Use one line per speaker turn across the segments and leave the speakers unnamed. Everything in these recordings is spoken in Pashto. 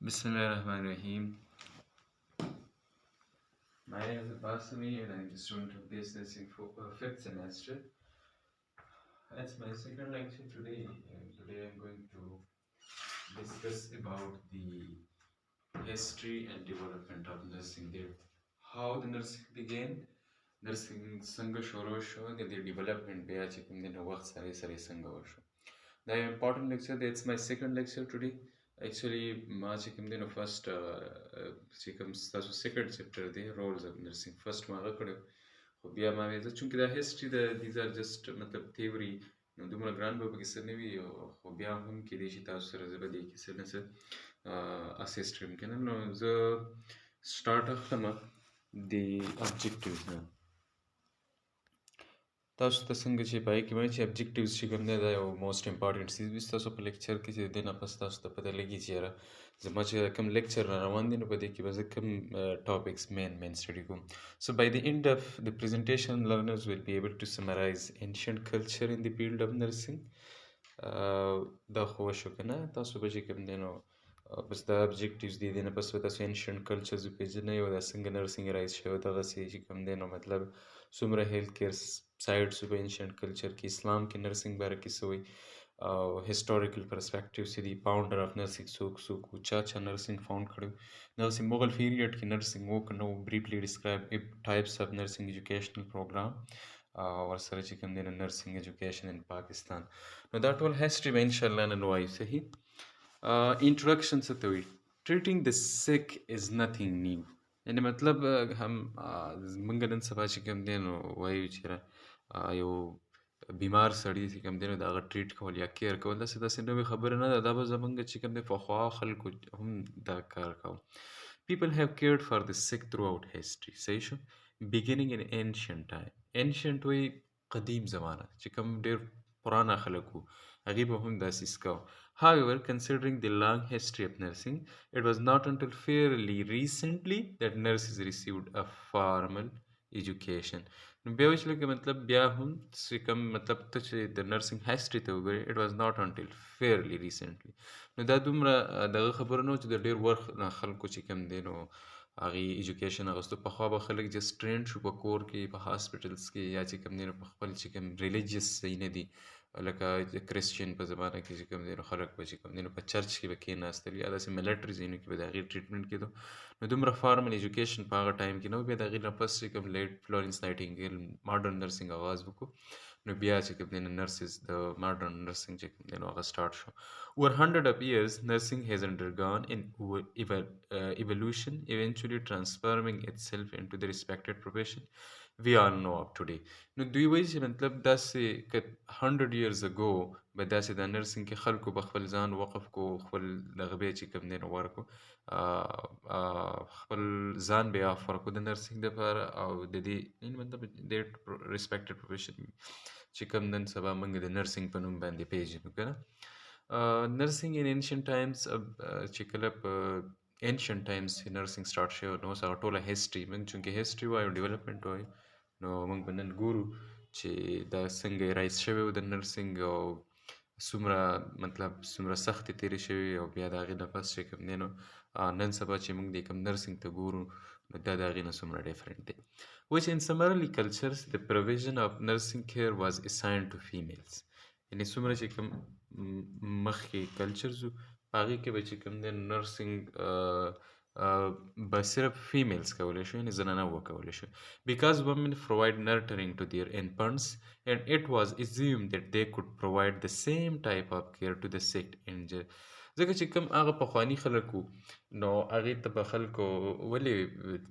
Bismillahirrahmanirrahim. My name is Basami and I'm a student of business in fifth semester. It's my second lecture today, and today I'm going to discuss about the history and development of nursing there. How the nursing began, nursing څنګه شروع شو د دې development بیا چې کوم دی نو وخت سره سره څنګه وشو. The important lecture, that's my second lecture today. Actually, ما چې کوم دی نو first چې کوم ستاسو second chapter دی roles of nursing first ما هغه کړی خو بیا ما ویل چونکې دا history د these are just مطلب theory نو دومره ګران به پکې څه نه وي خو بیا هم کېدای شي تاسو سره زه به دې کې څه نه څه اسسټ کړم که نه نو زه سټارټ اخلم د objectives نه تاسو ته څنګه چې پای کې وایي چې objectives چې کوم دی دا یو موسټ امپارټنټ څیز وي ستاسو په لیکچر کې چې د دې نه پس تاسو ته پته لګي چې یاره زما چې کوم لیکچر را روان دی نو په دې کې به زه کوم ټاپکس مین سټډي کوم so by the end of the presentation learners will be able to summarize ancient culture in the field of nursing دا خو وشو که نه تاسو به چې کوم دی نو بس دا objectives دي نه پس به تاسو ancient cultures وپېژنئ او دا څنګه nursing رایز شوی دغسې چې کوم دی نو مطلب څومره هیلث کیر سایډس په ancient culture کې اسلام کې نرسنګ باره کې څه وایي او هسټوریکل پرسپیکټیو چې دی فاونډر اف نرسنګ څوک وو چا نرسنګ فاونډ کړی دغسې مغل پیریډ کې نرسنګ وو که نه وو بریفلی ډسکرایب ټایپس اف نرسنګ ایجوکیشنل پروګرام ورسره چې کوم دی نو نرسنګ ایجوکیشن ان پاکستان نو دا ټول هسټري به انشاءالله نن وایو صحیح introduction څه ته وایي treating the sick is nothing new یعنې مطلب هم موږ نن سبا چې کوم دی نو وایو چې یو بیمار سړی چې کوم دی نو د هغه ټریټ کول یا کیر کول داسې نوې خبره نه ده دا به زموږ چې کوم دی پخوا خلکو هم دا کار کوو people have cared for the sick throughout history صحیح شو beginning in ancient time ancient وایي قدیم زمانه چې کوم ډېر پرانا خلک وو هغې به هم داسې کوو however considering the long history of nursing it was not until fairly recently that nurses received a formal education نو بیا وایي چې لکه مطلب بیا هم چې کوم مطلب ته چې د نرسنګ هسټري ته وګورې اټ واز ناٹ انټل فیرلی ریسنټلی نو دا دومره دغه خبره نه چې د ډېر وخت نه خلکو چې کوم دی نو هغې ایجوکیشن اخیستو پخوا به خلک جست ټرینډ شو په کور کې په هاسپټلس کې یا چې کوم دی نو په خپل چې کوم ریلیجیس ځایونه دي لکه کرسچین په زمانه کې چې کوم دی نو خلک به چې کوم دی نو په چرچ کې به کېناستل یا داسې ملیټري ځایونو کې به د هغې ټریټمنټ کېدو نو دومره فارمل ایجوکیشن په هغه ټایم کې نه و بیا د هغې نه پس چې کوم لیټ فلورنس نایټینګیل ماډرن نرسنګ آغاز وکړو نو بیا چې کوم دی نو نرسز د ماډرن نرسنګ چې کوم دی نو هغه سټارټ شو over 100 of years nursing has undergone an evolution eventually transforming itself into the respected profession we all know of today نو دوی وایي چې مطلب داسې که 100 years ago به داسې د نرسنګ کې خلکو به خپل ځان وقف کو خپل دغه به چې کوم دی نو ورکو خپل ځان به آفر کو د نرسنګ دپاره او د دې مطلب د ریسپیکټډ پروفیشن چې کوم نن سبا موږ د نرسنګ په نوم باندې پیژنو که نه نرسنګ ان انشنټ ټایمز چې کله په انشنټ ټایمز چې نرسنګ سټارټ شوی نو اوس هغه ټوله هسټري موږ چونکې هسټري وایو ډیولپمنټ وایو نو موږ به نن ګورو چې دا څنګه رایز شوی و د نرسنګ او څومره مطلب څومره سختې تېرې شوې او بیا د هغې نه پس چې کوم دی نو نن سبا چې موږ د کوم نرسنګ ته ګورو نو دا د هغې نه څومره ډیفرنټ دی which in some early cultures the provision of nursing care was assigned to females یعنې څومره چې کوم مخکې کلچرز وو په هغې کې به چې کوم دی نرسنګ به صرف فیمیلز کولی شو یعنې زنانه وکولی شو because women provide nurturing to their infants and it was assumed that they could provide the same type of care to the sick injured ځکه چې کوم هغه پخواني خلک وو نو هغې ته به خلکو ولې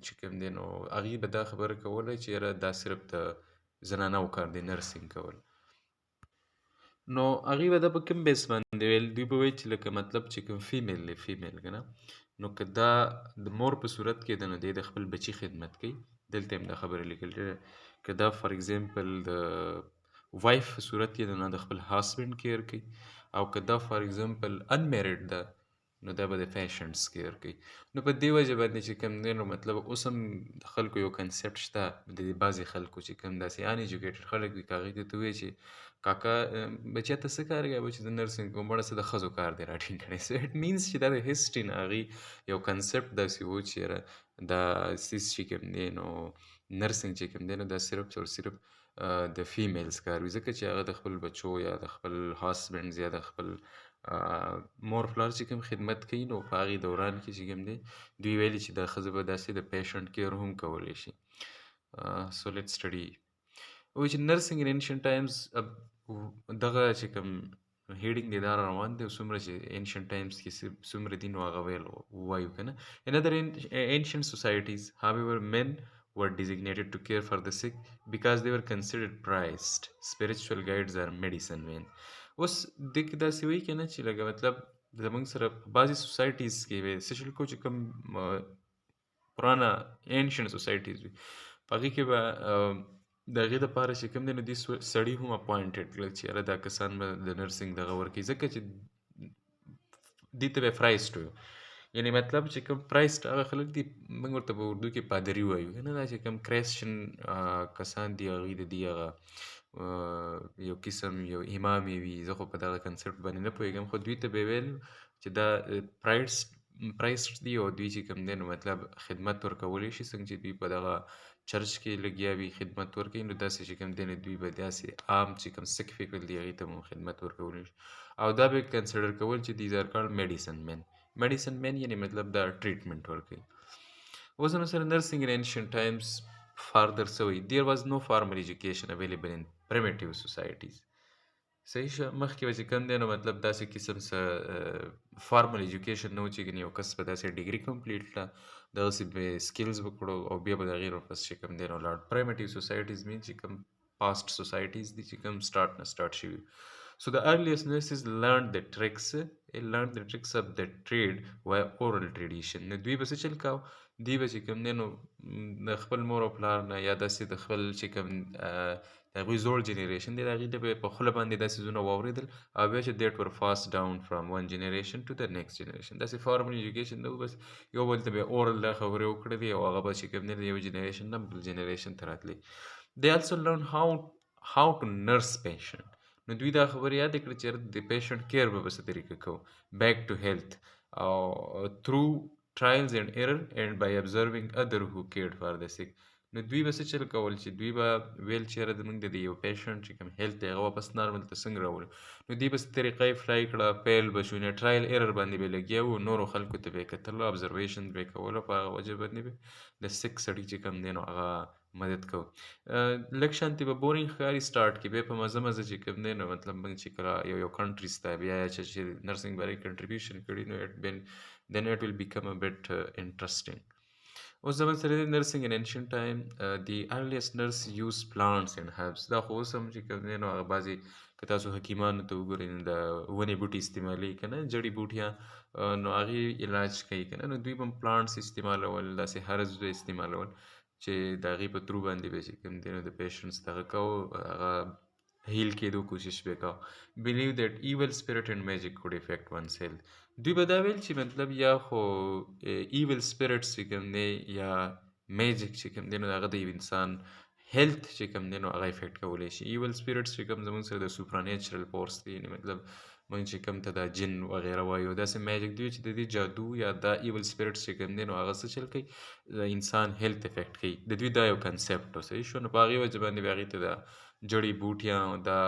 چې کوم دی نو هغې به دا خبره کوله چې یاره دا صرف د زنانهو کار دی نرسنګ کول نو هغې به دا په کوم بیس باندې ویل دوی به وایي چې لکه مطلب چې کوم فیمیل دی فیمیل که نه نو که دا د مور په صورت کې ده نو دی د خپل بچي خدمت کوي دلته هم دا خبره لیکل که دا فار اگزامپل د وایف په صورت کې ده نو د خپل هاسبنډ کیر کوي او که دا فار اگزامپل انمیرډ ده نو دا به د پیشنټس کیر کوي. نو په دې وجه باندې چې کوم دی نو مطلب اوس هم د خلکو یو کنسپټ شته د بعضې خلکو چې کوم داسې ان ایجوکیټډ خلک وي که هغوی ته ته ووایې چې کاکا بچیه ته څه کار کوې؟ به چې د نرسنګ کوم مړه څه د ښځو کار دی راټینګ کړی. سو اټ مینس چې دا د هسټري نه هغوی یو کنسپټ داسې و چې یاره دا سیس چې کوم دی نو نرسنګ چې کوم دی نو دا صرف او صرف د فیمیلز کار وي، ځکه چې هغه د خپل بچو یا د خپل هاسبنډز یا د خپل مور پلار چې کوم خدمت کوي نو په هغې دوران کې چې کوم دی دوی ویلي چې دا ښځه به داسې د پیشنټ کیر هم کولی شي. سو لیټ سټډي which nursing in ancient times دغه چې کوم هیډینګ دی دا روان دی څومره چې ancient times کې څومره دي نو هغه ویل وایو که نه. In other ancient societies however men were designated to care for the sick because they were considered prized spiritual guides or medicine men. اوس دې کې داسې وایي که نه چې لکه مطلب زموږ سره بعضې سوسایټیز کې وی سپیشل کو چې کوم پرانه ancient societies وي په هغې کې به د هغې دپاره چې کوم دی نو دې سړي هم اپوینټډ کړل چې یاره دا کسان به د نرسنګ دغه ورکوي، ځکه چې دې ته به پرایسټ وایو. یعنې مطلب چې کوم پرایسټ هغه خلک دي موږ ورته په اردو کې پادري وایو که نه. دا چې کوم کرسچن کسان دي هغوی د دې هغه یو قسم یو امام یې وي، زه خو په دغه کنسپټ باندې نه پوهېږم، خو دوی ته به ویل چې دا پرایسټ دي او دوی چې کوم دی نو مطلب خدمت ورکولی شي څنګه چې دوی په دغه چرچ کې لګیا وي خدمت ورکوي نو داسې چې کوم دی نو دوی به داسې عام چې کوم سک پیپل دي هغې ته هم خدمت ورکولی شي او دا به کنسیډر کول چې دیز آر کالډ میډیسن مین. میډیسن مین یعنې مطلب دا ټریټمنټ ورکوي. اوس نو سره نرسنګ ان ancient times further سوی there was no formal education available in primitive societies. صحیح شو مخکې به چې کوم دی نو مطلب داسې قسم څه فارمل ایجوکیشن نه و چې ګنې یو کس به داسې ډیګري کمپلیټ کړه دغسې به سکلز وکړو او بیا به د هغې نه پس چې کوم دی نو لاړ. پرایمیټیو سوسایټیز مین چې کوم پاسټ سوسایټیز دي چې کوم سټارټ شوي. So the earliest nurses learned the tricks of the trade via oral tradition. نو دوی به څه چل کاو دوی به چې کوم دی نو د خپل مور او پلار نه یا داسې د خپل چې کوم د هغوی زوړ جنریشن دی د هغې نه به په خوله باندې دا څیزونه واورېدل او بیا چې دیټ ور پاس ډاون فرام ون جنریشن ټو د نیکسټ جنریشن. داسې فارمل ایجوکیشن نه و، بس یو بل ته به اورل دا خبرې وکړلې او هغه به چې کوم دی د یو جنریشن نه بل جنریشن ته راتللی. They also learn how to nurse patient. نو دوی دا خبرې یادې کړې چې د پیشنټ کیر به په څه طریقه کوو بیک ټو هیلث او through trials and error and by observing other who cared for the sick. نو دوی به څه چل کول چې دوی به ویل چې یاره زموږ د یو پیشنټ چې کوم هیلث دی هغه واپس نارمل ته څنګه راوړو. نو دوی به څه طریقه یې فلای کړه پیل به شو ټرایل ایرر باندې به لګیا وو نورو خلکو ته به یې کتل ابزرویشن به یې کولو په هغه وجه باندې به د سک سړي چې کوم دی نو هغه مدد کوو. لږ شانتې به بورینګ ښکاري سټارټ کې بیا په مزه مزه چې کوم دی نو مطلب موږ چې کله یو کنټریز ته بیا چې نرسنګ باندې کنټریبیوشن کړي نو then it will become a bit interesting. اوس زموږ سره د نرسنګ ان ancient time the earliest nurse use plants and herbs. دا خو اوس هم چې کوم دی نو هغه بعضې که تاسو حکیمانو ته وګورئ نو د ونې بوټي استعمالوي که نه جړي بوټیان نو هغې علاج کوي که نه نو دوی به هم پلانټس استعمالول داسې هرز به استعمالول چې د هغې په ترو باندې به چې کوم دی نو د پیشنټس دغه کوو هغه هیل کېدو کوشش به کوو. believe that evil spirit and magic could affect one's health. دوی به دا ویل چې مطلب یا خو ایول سپیرټس چې کوم دی یا میجیک چې کوم دی نو هغه د یو انسان هیلث چې کوم دی نو هغه افیکټ کولی شي. ایول سپیرټس چې کوم زموږ سره د سوپرانیچرل فورس دی یعنې مطلب موږ چې کوم ته دا جن وغیره وایو داسې میجیک دی چې د دې جادو یا دا ایول سپیرټس چې کوم دی نو هغه څه چل کوي د انسان هیلث افیکټ کوي. د دوی دا یو کنسپټ و صحیح شو. نو په هغې وجه باندې به هغې ته دا جړی بوټیان دا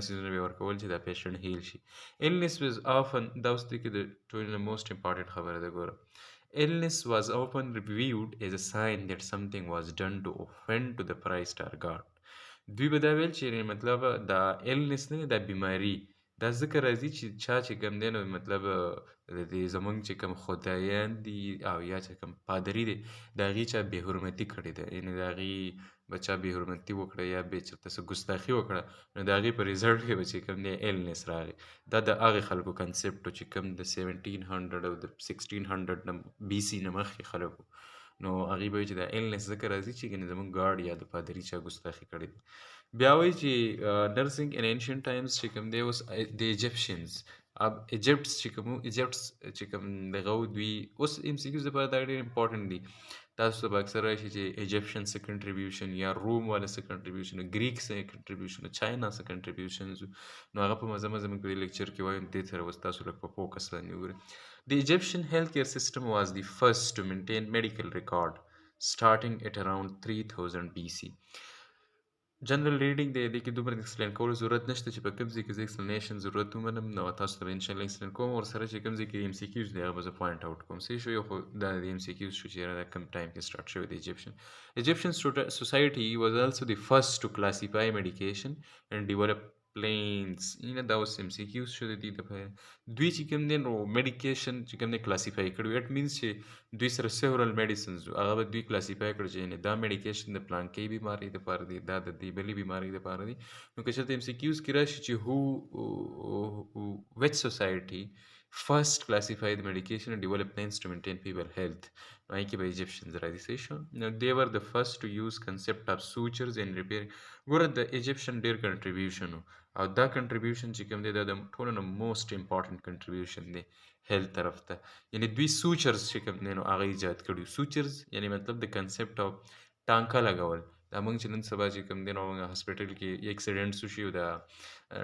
څیزونه به ورکول چې دا پیشنټ هیل شي. illness was often دا اوس دې کې د ټولو موسټ امپارټنټ خبره ده ګوره. illness was often viewed as a sign that something was done to offend to the Christ or God. دوی به دا ویل چې مطلب دا illness نه دا بیماري دا ځکه راځي چې چا چې کوم دی نو مطلب د زموږ چې کوم خدایان دي او یا چې کوم پادري دی د هغې چا بې حرمتي کړې ده یعنې د هغې به چا بې حرمتي وکړه یا به چېرته څه ګستاخي وکړه نو د هغې په ریزلټ کې به چې کوم دی ایلنس راغی. دا د هغې خلکو کنسپټ و چې کوم د 1700 او د 1600 نه BC نه مخکې خلکو نو هغې به وایي چې دا ایلنس ځکه راځي چې ګنې زموږ ګاډ یا د پادري چا ګستاخي کړې ده. بیا وایي چې نرسنګ ان ancient times چې کوم دی اوس د ایجپشنز اب ایجپټس چې کوم ایجپټس چې کوم دغه و دوی اوس ام سی کیوز لپاره دا ډېر امپورټنټ دي. تاسو ته به اکثر راشي چې ایجپشن څه کنټریبیوشن یا روم والا څه کنټریبیوشن ګریک څه کنټریبیوشن چاینا څه کنټریبیوشنز نو هغه په مزه مزه موږ په دې لیکچر کې وایو. دې سره اوس تاسو لږ په فوکس باندې وګورئ. The Egyptian healthcare system was the first to maintain medical record starting at around 3000 BC. جنرال ریډینګ دی دې کې دومره ایکسپلین کولو ضرورت نشته چې په کوم ځای کې زه ایکسپلینیشن ضرورت ومنم نو تاسو ته به انشاءالله ایکسپلین کوم. ورسره چې کوم ځای کې ایم سی کیوز دی هغه به زه پوینټ آوټ کوم. صحیح شو. یو خو دا د ایم سی کیوز شو چې دا کم ټایم کې سټارټ شوی دی. Egyptian society was also the first to classify medication and develop plans. دا اوس ایم سی کیوز شو د دې دپاره. دوی چې کوم دی نو میډیکیشن چې کوم دی کلاسیفای کړي. اټ مینس چې دوی سره سیورل میډیسنز هغه به دوی کلاسیفای کړي چې دا میډیکیشن د پلانکۍ بیمارۍ دپاره دی، دا د دې بلې بیمارۍ دپاره دی. نو که چېرته ایم سی کیوز کې راشي چې which society first classified medication and developed plans to maintain people health. نو هغې کې به ایجپشنز راځي. صحیح شو. نو they were the first to use concept of sutures and repair. ګوره د ایجپشن ډېر کنټریبیوشن و او دا کنټریبیوشن چې کوم دی دا د ټولو نه موسټ امپورټنټ کنټریبیوشن دی هیلث طرف ته. یعنې دوی سوچرز چې کوم دی نو هغه ایجاد کړي. سوچرز یعنې مطلب د کنسپټ آف ټانکه لګول. دا موږ چې نن سبا چې کوم دی نو هاسپټل کې اکسیډنټ وشي او دا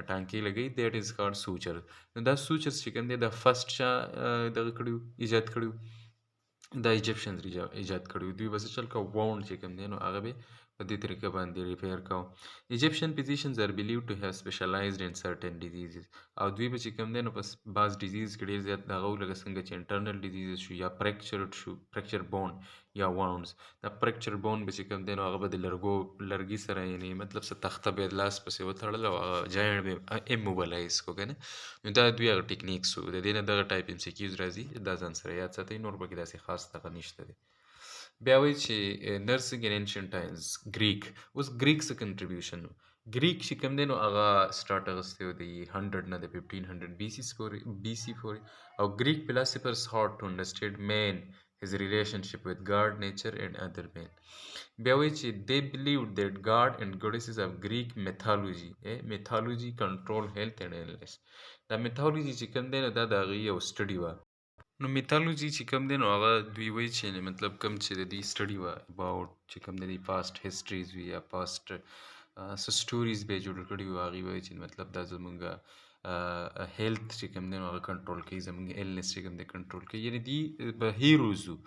ټانکې لګوي دیټ از کالډ سوچر. نو دا سوچرز چې کوم دی دا فرسټ چا دغه کړي ایجاد کړي دا ایجپشنز ایجاد کړي. دوی به څه چل کوه واونډ چې کوم دی نو هغه به په دې طریقه باندې ریپیر کوه. ایجپشن physicians are believed to have specialized in certain diseases. او دوی به چې کوم دی نو په بعض ډیزیز کې ډېر زیات هغه لکه څنګه چې انټرنل ډیزیز شو یا فریکچر بون یا واونډز. دا فریکچر بون به چې کوم دی نو هغه به د لرګي سره یعنې مطلب څه تخته به لاس پسې وتړل او هغه جاینټ به اموبلایز کو که نه. نو دا دوی هغه ټیکنیکس وو. د دې نه دغه ټایپ ایم سی کیوز راځي. دا ځان سره یاد ساتئ. نور پکې داسې خاص دغه نشته دی. بیا وایي چې نرسنګ ان انشنټ ټایمز ګریک. اوس ګریک څه کنټریبیوشن و. ګریک چې کوم دی نو هغه سټارټ اغوستی و د 100 نه د 1500 BC پورې. او ګریک فلاسفرز هاټ ټو انډرسټینډ مین his relationship with God, nature and other men. بیا وایي چې they believed that God and goddesses of Greek mythology control health and illness. دا mythology چې کوم دی نو دا د هغې یو سټډي وه. نو میتالوجي چې کوم دی نو هغه دوی وایي چې مطلب کوم چې د دې سټډي وه اباؤټ چې کوم د دې پاسټ هسټریز وي یا پاسټ څه سټوریز به یې جوړ کړي وي. هغې وایي چې مطلب دا زمونږ هیلث چې کوم دی نو هغه کنټرول کوي. زمونږ ایلنس چې کوم دی کنټرول کوي. یعنې دوی به هیروز وو.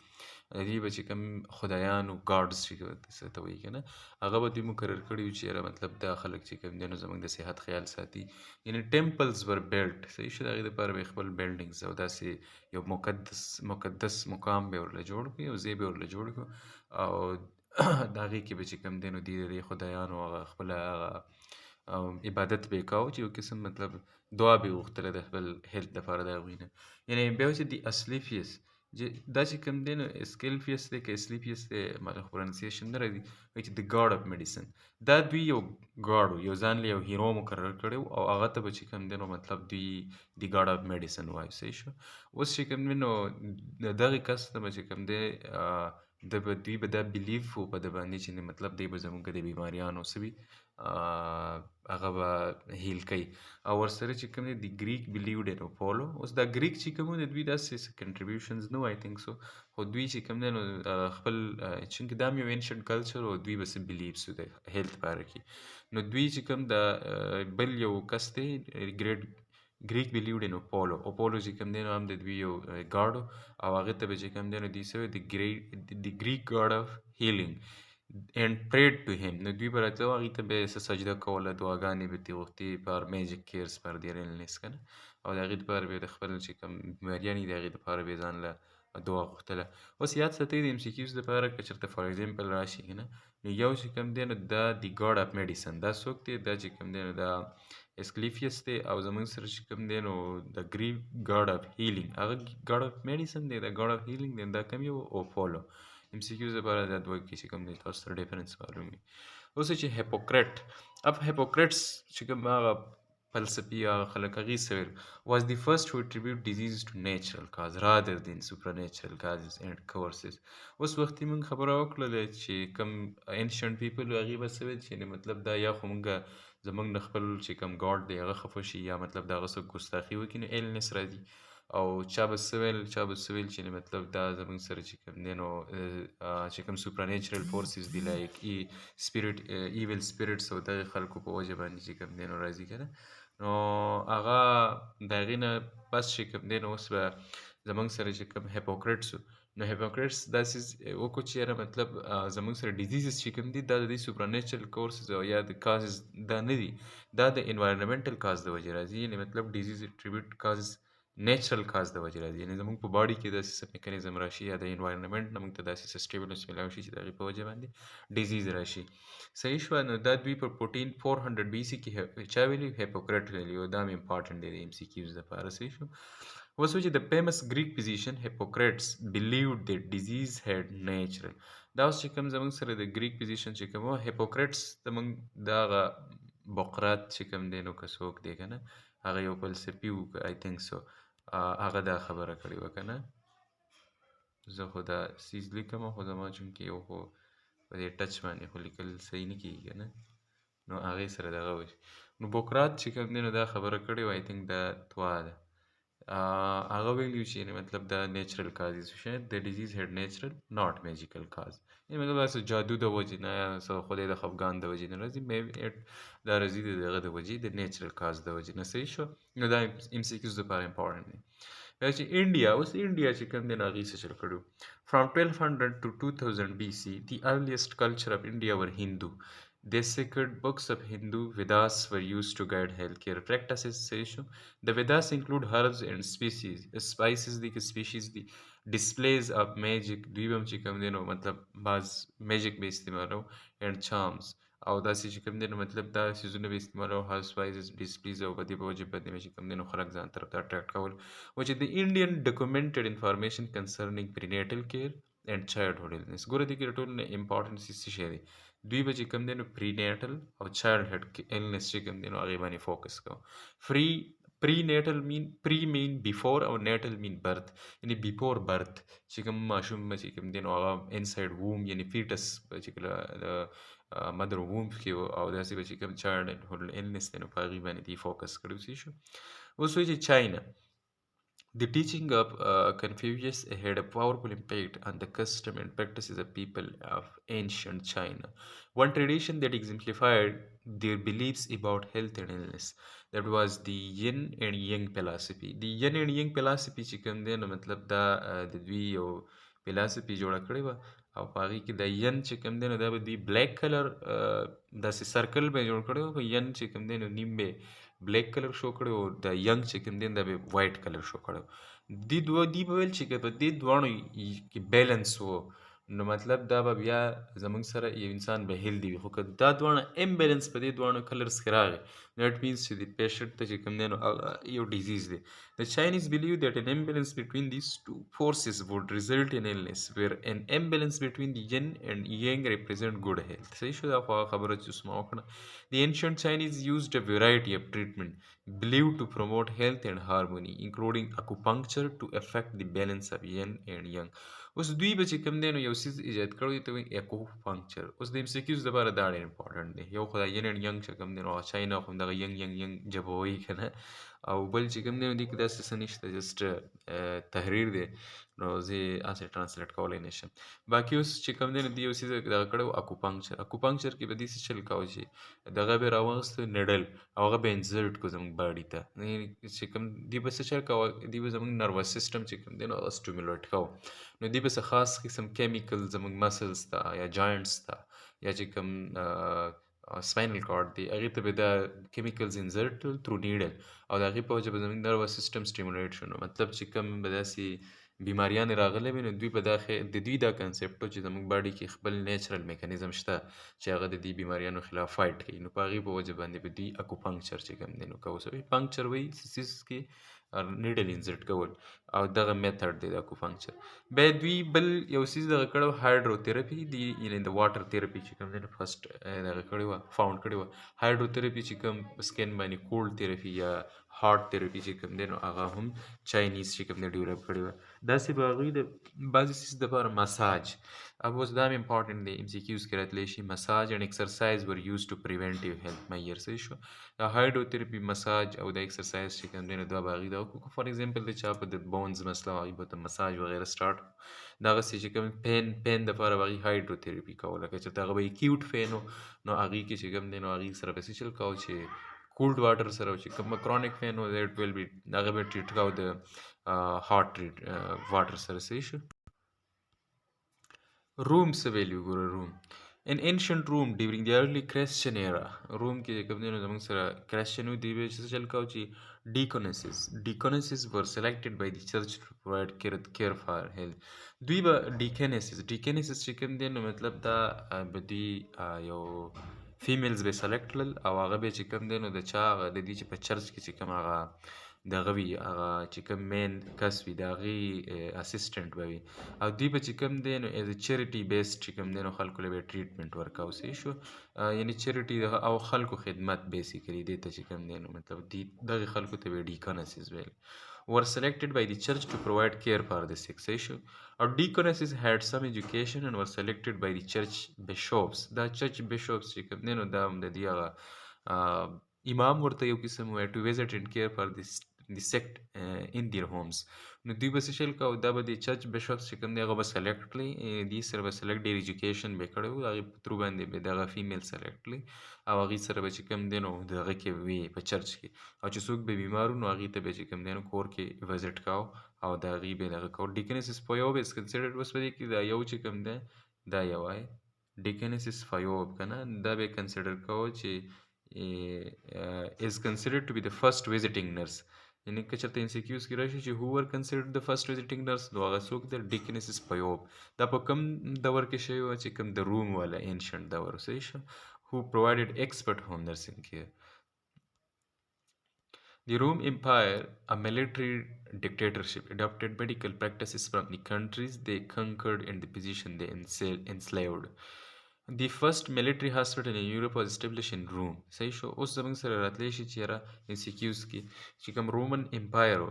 دوی به چې کوم خدایان و ګاډز چې څه ته وایي که نه هغه به دوی مقرر کړي وو چې یاره مطلب دا خلک چې کوم دی نو زمونږ د صحت خیال ساتي. یعنې ټیمپلز ور بیلټ. صحیح شو. د هغې دپاره به یې خپل بلډینګز او داسې یو مقدس مقام به ورله جوړ کړي او ځای به ورله جوړ کړو او د هغې کې به چې کوم دی نو دوی د دې خدایانو هغه خپله هغه عبادت به یې کاوه چې یو قسم مطلب دعا به یې غوښتله د خپل هیلث دپاره د هغوی نه. یعنې بیا چې د اسلیفیس دا چې کوم دی نو اسکیلفیس دی که اسلیفیس دی ماته خو پرونسیشن نه راځي. وایي چې د ګاډ اف میډیسن. دا دوی یو ګاډ و. یو ځان له یو هیرو مقرر کړی و او هغه ته به چې کوم دی نو مطلب دوی د ګاډ اف میډیسن وایي. صحیح شو. اوس چې کوم دی نو د دغې کس ته به چې کوم دی دوی به دا بلیف و په ده باندې چې مطلب دی به زموږ د بیماریانو څه وي هغه به هیل کوي. او ورسره چې کوم دی د ګریک بلیوډ ان اپولو. اوس دا ګریک چې کوم دی دوی داسې کنټریبیوشنز نه و آی تھنک سو. خو دوی چې کوم دی نو خپل چونکې دا هم یو انشنټ کلچر و دوی به څه بلیفس و د هیلث په اړه کې. نو دوی چې کوم د بل یو کس دی ګریک بلیوډ ان اپولو. اپولو چې کوم دی نو هم د دوی یو ګاډ و او هغې ته به چې کوم دی نو دوی څه وایي د ګریک ګاډ اف هیلینګ and prayed to him. نو دوی به راتله او هغې ته به یې څه سجده کوله دعاګانې به ترې غوښتې پر میجیک کیرز پر دیر ایلنس که نه او د هغې دپاره به یې د خپل چې کوم بیماریانې دي د هغې دپاره به یې ځان له دعا غوښتله. اوس یاد ساتئ د ایم سی کیوز دپاره که چېرته فار ایگزامپل راشي که نه نو یو چې کوم دی نو دا د ګاډ اف میډیسن دا څوک دی. دا چې کوم دی نو دا اسکلیفیس دی او زموږ سره چې کوم دی نو د ګریک ګاډ اف هیلینګ هغه ګاډ اف میډیسن دی. دا ګاډ اف هیلینګ دی دا کوم یو اپولو. ایم سی کیوز لپاره دا دوه کې چې کوم دی تاسو سره ډیفرنس معلوم وي. اوس چې هیپوکریټ اب هیپوکریټس چې کوم هغه فلسفي هغه خلک هغې څه ویل was the first to attribute diseases to natural cause rather than supernatural causes and causes. اوس وختي موږ خبره وکړله چې کوم ancient people هغې به څه ویل چې مطلب دا یا خو موږ زمونږ نه خپل چې کوم ګاډ دی هغه خفه شي یا مطلب د هغه څه ګستاخي وکړي نو ایلنس راځي. او چا به څه ویل چې مطلب دا زمونږ سره چې کوم دی نو چې کوم سوپرانیچرل فورسز دي لایک سپیرټ ایویل سپیرټس او دغه خلکو په وجه باندې چې کوم دی نو راځي که نه نو هغه د هغې نه بس چې کوم دی نو اوس به زمونږ سره چې کوم هیپوکریټس نو هیپوکریټس داسې وکړو چې یاره مطلب زمونږ سره ډیزیزز چې کوم دي دا د دې سوپرانیچرل کورسز او یا د کازز دا نه دي، دا د انوایرنمنټل کاز د وجې راځي. یعنې مطلب ډیزیز اټریبیوټ کازز نیچرل کاز د وجې راځي، یعنې زمونږ په باډي کې داسې څه میکانیزم راشي یا د انوایرنمنټ نه موږ ته داسې څه سټیبلس میلاو شي چې د هغې په وجه باندې ډیزیز راشي. صحیح شوه. نو دا دوی په 1400 BC کې چا ویلي؟ هیپوکریټ ویلي او دا مې امپارټنټ دی د MCQs دپاره. صحیح شو. اوس چې د famous Greek physician Hippocrates believed that disease had natural. دا اوس چې کوم زمونږ سره د ګریک فزیشن چې کوم هیپوکریټس زمونږ دغه بقرات چې کوم دی نو که څوک دی که نه هغه یو فلسفي و آی تھنک سو هغه دا خبره کړې وه که نه. زه خو دا سیز لیکم خو زما چونکې یو خو په دې ټچ باندې خو لیکل صحیح نه کېږي که نه نو هغې سره دغه وشي. نو بقرات چې کوم دی نو دا خبره کړې وه آی تھنک دا توا ده هغه ویلي چې یعنې مطلب دا نیچرل کاز شاید د ډیزیز هیډ نیچرل ناٹ میجیکل کاز، یعنې مطلب داسې جادو د وجې نه یا څه خدای د خفګان د وجې نه راځي، دا راځي د هغه د وجې د نیچرل کاز د وجې نه. صحیح شو. نو دا MCQs دپاره امپارټنټ دی. بیا چې انډیا، اوس انډیا چې کوم دی نو هغې څه چل کړي from 1200 to 2000 BC the earliest culture of India were Hindu. The sacred books of Hindu Vedas were used to guide healthcare practices. Say so. The Vedas include herbs and spices the species the displays of magic دوی چې کوم دی نو مطلب بعض میجیک به استعمالو and charms او داسې چې کوم دی نو مطلب دا سیزونه به استعمالو هر spices displays او په دې په وجه باندې چې کوم دی نو خلک ځان طرف ته اټریکټ کول which is the Indian documented information concerning prenatal care and childhood illness. ګوره دې کې ټول امپارټنس څه شی دی دوی به چې کوم دی نو پرینیټل او چایلډهډ ایلنس چې کوم دی نو هغې باندې فوکس کوو. پرینیټل مین بیفور او نیټل مین برث، یعنې بیفور برث چې کوم ماشوم چې کوم دی نو هغه انسایډ ووم یعنې فیټس چې کله د مدر ووم کې او داسې به چې کوم چایلډهډ ایلنس دی نو په هغې باندې دی فوکس کړی. څه شو. اوس وایي چې چاینا The teaching of Confucius had a powerful impact on the custom and practices of people of ancient China. One tradition that exemplified their beliefs about health and illness, that was the yin and yang philosophy. The yin and yang philosophy چې کوم دی نو مطلب دا د دوی یو فلسفي جوړه کړې وه او په هغې کې د ین چې کوم دی نو دا به دوی بلیک کلر داسې سرکل به یې جوړ کړی و، په ین چې کوم دی نو نیم به بلیک کلر شو کړی و، د ینګ چې کوم دی دا به وایټ کلر شو کړی و. دوی به ویل چې که په دې دواړو کې بیلنس و نو مطلب دا به بیا زمونږ سره یو انسان به هیلدي وي، خو که دا دواړه امبیلنس په دې دواړو کلرز کې راغی نو اټ مینس چې د پیشنټ ته چې کوم دی نو یو ډیزیز دی. The Chinese believe that an imbalance between these two forces would result in illness, where an imbalance between the yin and yang represent good health. صحیح شو. دا خبره چې اوس ما وکړه. The ancient Chinese used a variety of treatment believed to promote health and harmony, including acupuncture to affect the balance of yin and yang. اوس دوی به چې کوم دی نو یو څیز ایجاد کړی ته وایي اکوپنکچر. اوس د MCQs دپاره دا ډېر امپارټنټ دی. یو خو دا ین اینډ ینګ چې کوم دی نو چاینا خو همدغه ینګ ژبه وایي که نه، او بل چې کوم دی نو دې کې داسې څه نشته جسټ تحریر دی نو زه یې هسې ټرانسلیټ کولی نه شم. باقي اوس چې کوم دی نو دې یو څیز دغه کړی و اکوپنکچر. اکوپنکچر کې به دې څه چل کوه چې دغه به یې راواغسته نیډل او هغه به انزرټ کړو زموږ باډي ته، چې کوم دې به څه چل کوه دې به زموږ نروس سیسټم چې کوم دی نو هغه سټیمولیټ کوو نو دې به څه خاص قسم کیمیکل زموږ مسلز ته یا جاینټس ته یا چې کوم سپاینل کارډ دی هغې ته به دا کیمیکلز انزرټ تھرو نیډل او د هغې په وجه به زموږ نروس سیسټم سټیمولیټ شو. نو مطلب چې کوم به داسې بیماریانې راغلی وي نو دوی به د دوی دا کنسپټ چې زموږ باډي کې خپل نیچرل میکانیزم شته چې هغه د دې بیماریانو خلاف فایټ کوي نو په هغې په وجه باندې به دوی اکوپنکچر چې کوم دی نو کوو. پنکچر وایي سیز کې نیډل انزرټ کول او دغه میتھډ دی د اکوپنکچر. بیا دوی بل یو څیز دغه کړی و هایډروتھیرپي دی، یعنې د واټر تھیرپي چې کوم دی نو فسټ دغه کړی وه فاونډ کړې وه. هایډروتھیرپي چې کوم سکین باندې کولډ تھیرپي یا هارت تھراپي چې کوم دی نو هغه هم چاینیز چې کوم دی ډیولپ کړې وه. داسې به هغوی د بعضې څیز دپاره مساج अब اوس دا هم امپارټنټ دی ام سی کیوز کې راتلی شي مساج اینډ ایکسرسایز ور یوز ټو پریونټیو هیلث معیار صحیح شو دا هایډروتھراپي مساج او د ایکسرسایز چې کوم دی نو دا به هغوی دا وکړو فار ایگزامپل د چا په د بونز مسله وه هغوی به ورته مساج وغیره سټارټ دغسې چې کوم پین دپاره به هغوی هایډروتھراپي کوله که چېرته هغه به اکیوټ پین و نو هغوی کې چې کوم دی نو هغوی سره به څه چل کوو چې کولډ واټر سره چې کوم کرونیک پین و دیٹ ویل بی هغه به ټریټ کوو د هاټ واټر سره صحیح شو. روم څه ویلیو ګوره روم In ancient Rome during the early Christian era روم کې کوم دی نو زموږ سره کرسچن و دوی به څه چل کوو چې deaconesses were selected by the church to provide care for health دوی به deaconesses چې کوم دی نو مطلب دا به دوی یو فیمیلز به سلیکټ کړل او هغه به چې کوم دی نو د چا هغه د دې چې په چرچ کې چې کوم هغه دغه وي هغه چې کوم مین کس وي د هغې اسسټنټ به وي او دوی به چې کوم دی نو ایز ا چیریټي بیسډ چې کوم دی نو خلکو له به ټریټمنټ ورکوو صحیح شو یعنې چیریټي او خلکو خدمت بیسیکلي دې ته چې کوم دی نو مطلب دغې خلکو ته به ډیکنسز ویل were selected by the church to provide care for the sick صحیح شو او deaconesses had some education and were selected by the church bishops دا church bishops چې کوم دی نو دا هم د دې هغه امام ورته یو قسم وایي to visit and care for the sick in their homes نو دوی به څه شل کوو دا به د چرچ بشپس چې کوم دی هغه به سلیکټ کړي دوی سره به سلیکټ ډېر ایجوکیشن به یې کړی وو د هغې په ترو باندې به دغه فیمیل سلیکټ کړي او هغې سره به چې کوم دی نو د هغه کې وي په چرچ کې او چې څوک به بیمار وو نو هغې ته به چې کوم دی نو کور کې وزټ کوو او د هغې به یې دغه کوو ډیکنسس فایوب از کنسیډرډ اوس په دې کې دا یو چې کوم دی دا یو وایي ډیکنسس فایوب که نه دا به یې کنسیډر کوو چې is considered to be the first visiting nurse یعنی که چېرته انسیکیوز کې راشي چې who were considered the first visiting nurse نو هغه څوک دی ډیکنسس فایوب دا په کوم دور کې شوی وه چې کوم د روم والا انشنټ دور صحیح شو who provided expert home nursing care. The Rome Empire, a military dictatorship, adopted medical practices from the countries they conquered and the position they enslaved. The first military hospital in Europe was established in Rome. صحیح شو اوس زموږ سره راتلی شي چې یاره انسیکیوز کې چې کوم رومن امپایر و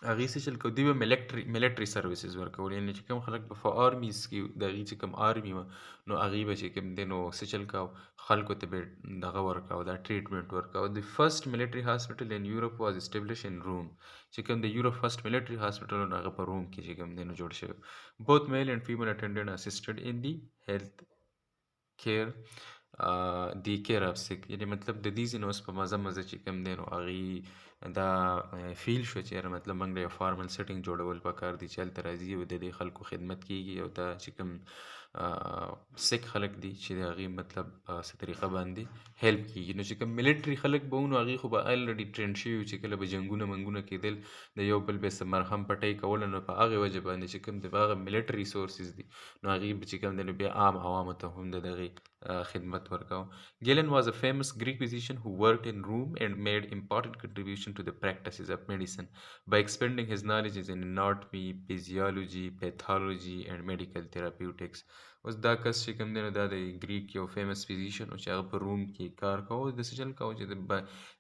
هغې څه چل کوو دوی به ملیټري سروسز ورکول یعنې چې کوم خلک به په آرمیز کې د هغې چې کوم آرمي وه نو هغې به چې کوم دی نو څه چل کوو خلکو ته به دغه ورکوو دا ټریټمنټ ورکوو د فرست ملیټري هاسپټل ان یورپ واز اسټبلش ان روم چې کوم د یورپ فرست ملیټري هاسپټل نو هغه په روم کې چې کوم دی نو جوړ شوی both male and female attendant assisted in the health care دی کیر اف سیک یعنې مطلب د دې ځینې اوس په مزه چې کوم دی نو هغې دا فیل شو چې یاره مطلب موږ له یو فارمل سیټینګ جوړول پکار دي چې هلته راځي او د دې خلکو خدمت کېږي او دا چې کوم سیک خلک دي چې د هغې مطلب څه طریقه باندې هیلپ کېږي نو چې کوم ملیټري خلک به وو نو هغې خو به الریډي ټرینډ شوي وو چې کله به جنګونه منګونه کېدل د یو بل به څه مرهم پټۍ کوله نو په هغې وجه باندې چې کوم د هغه ملیټري سورسز دي نو هغې به چې کوم دی نو بیا عام عوامو ته هم د دغې خدمت ورکاو. Galen was a famous Greek physician who worked in Rome and made important contribution to the practices of medicine by expanding his knowledge in anatomy, physiology, pathology and medical therapeutics. اوس دا کس چې کوم دی نو دا د ګریک یو فیمس فیزیشن و چې هغه په روم کې کار کوو د څه چل کوو چې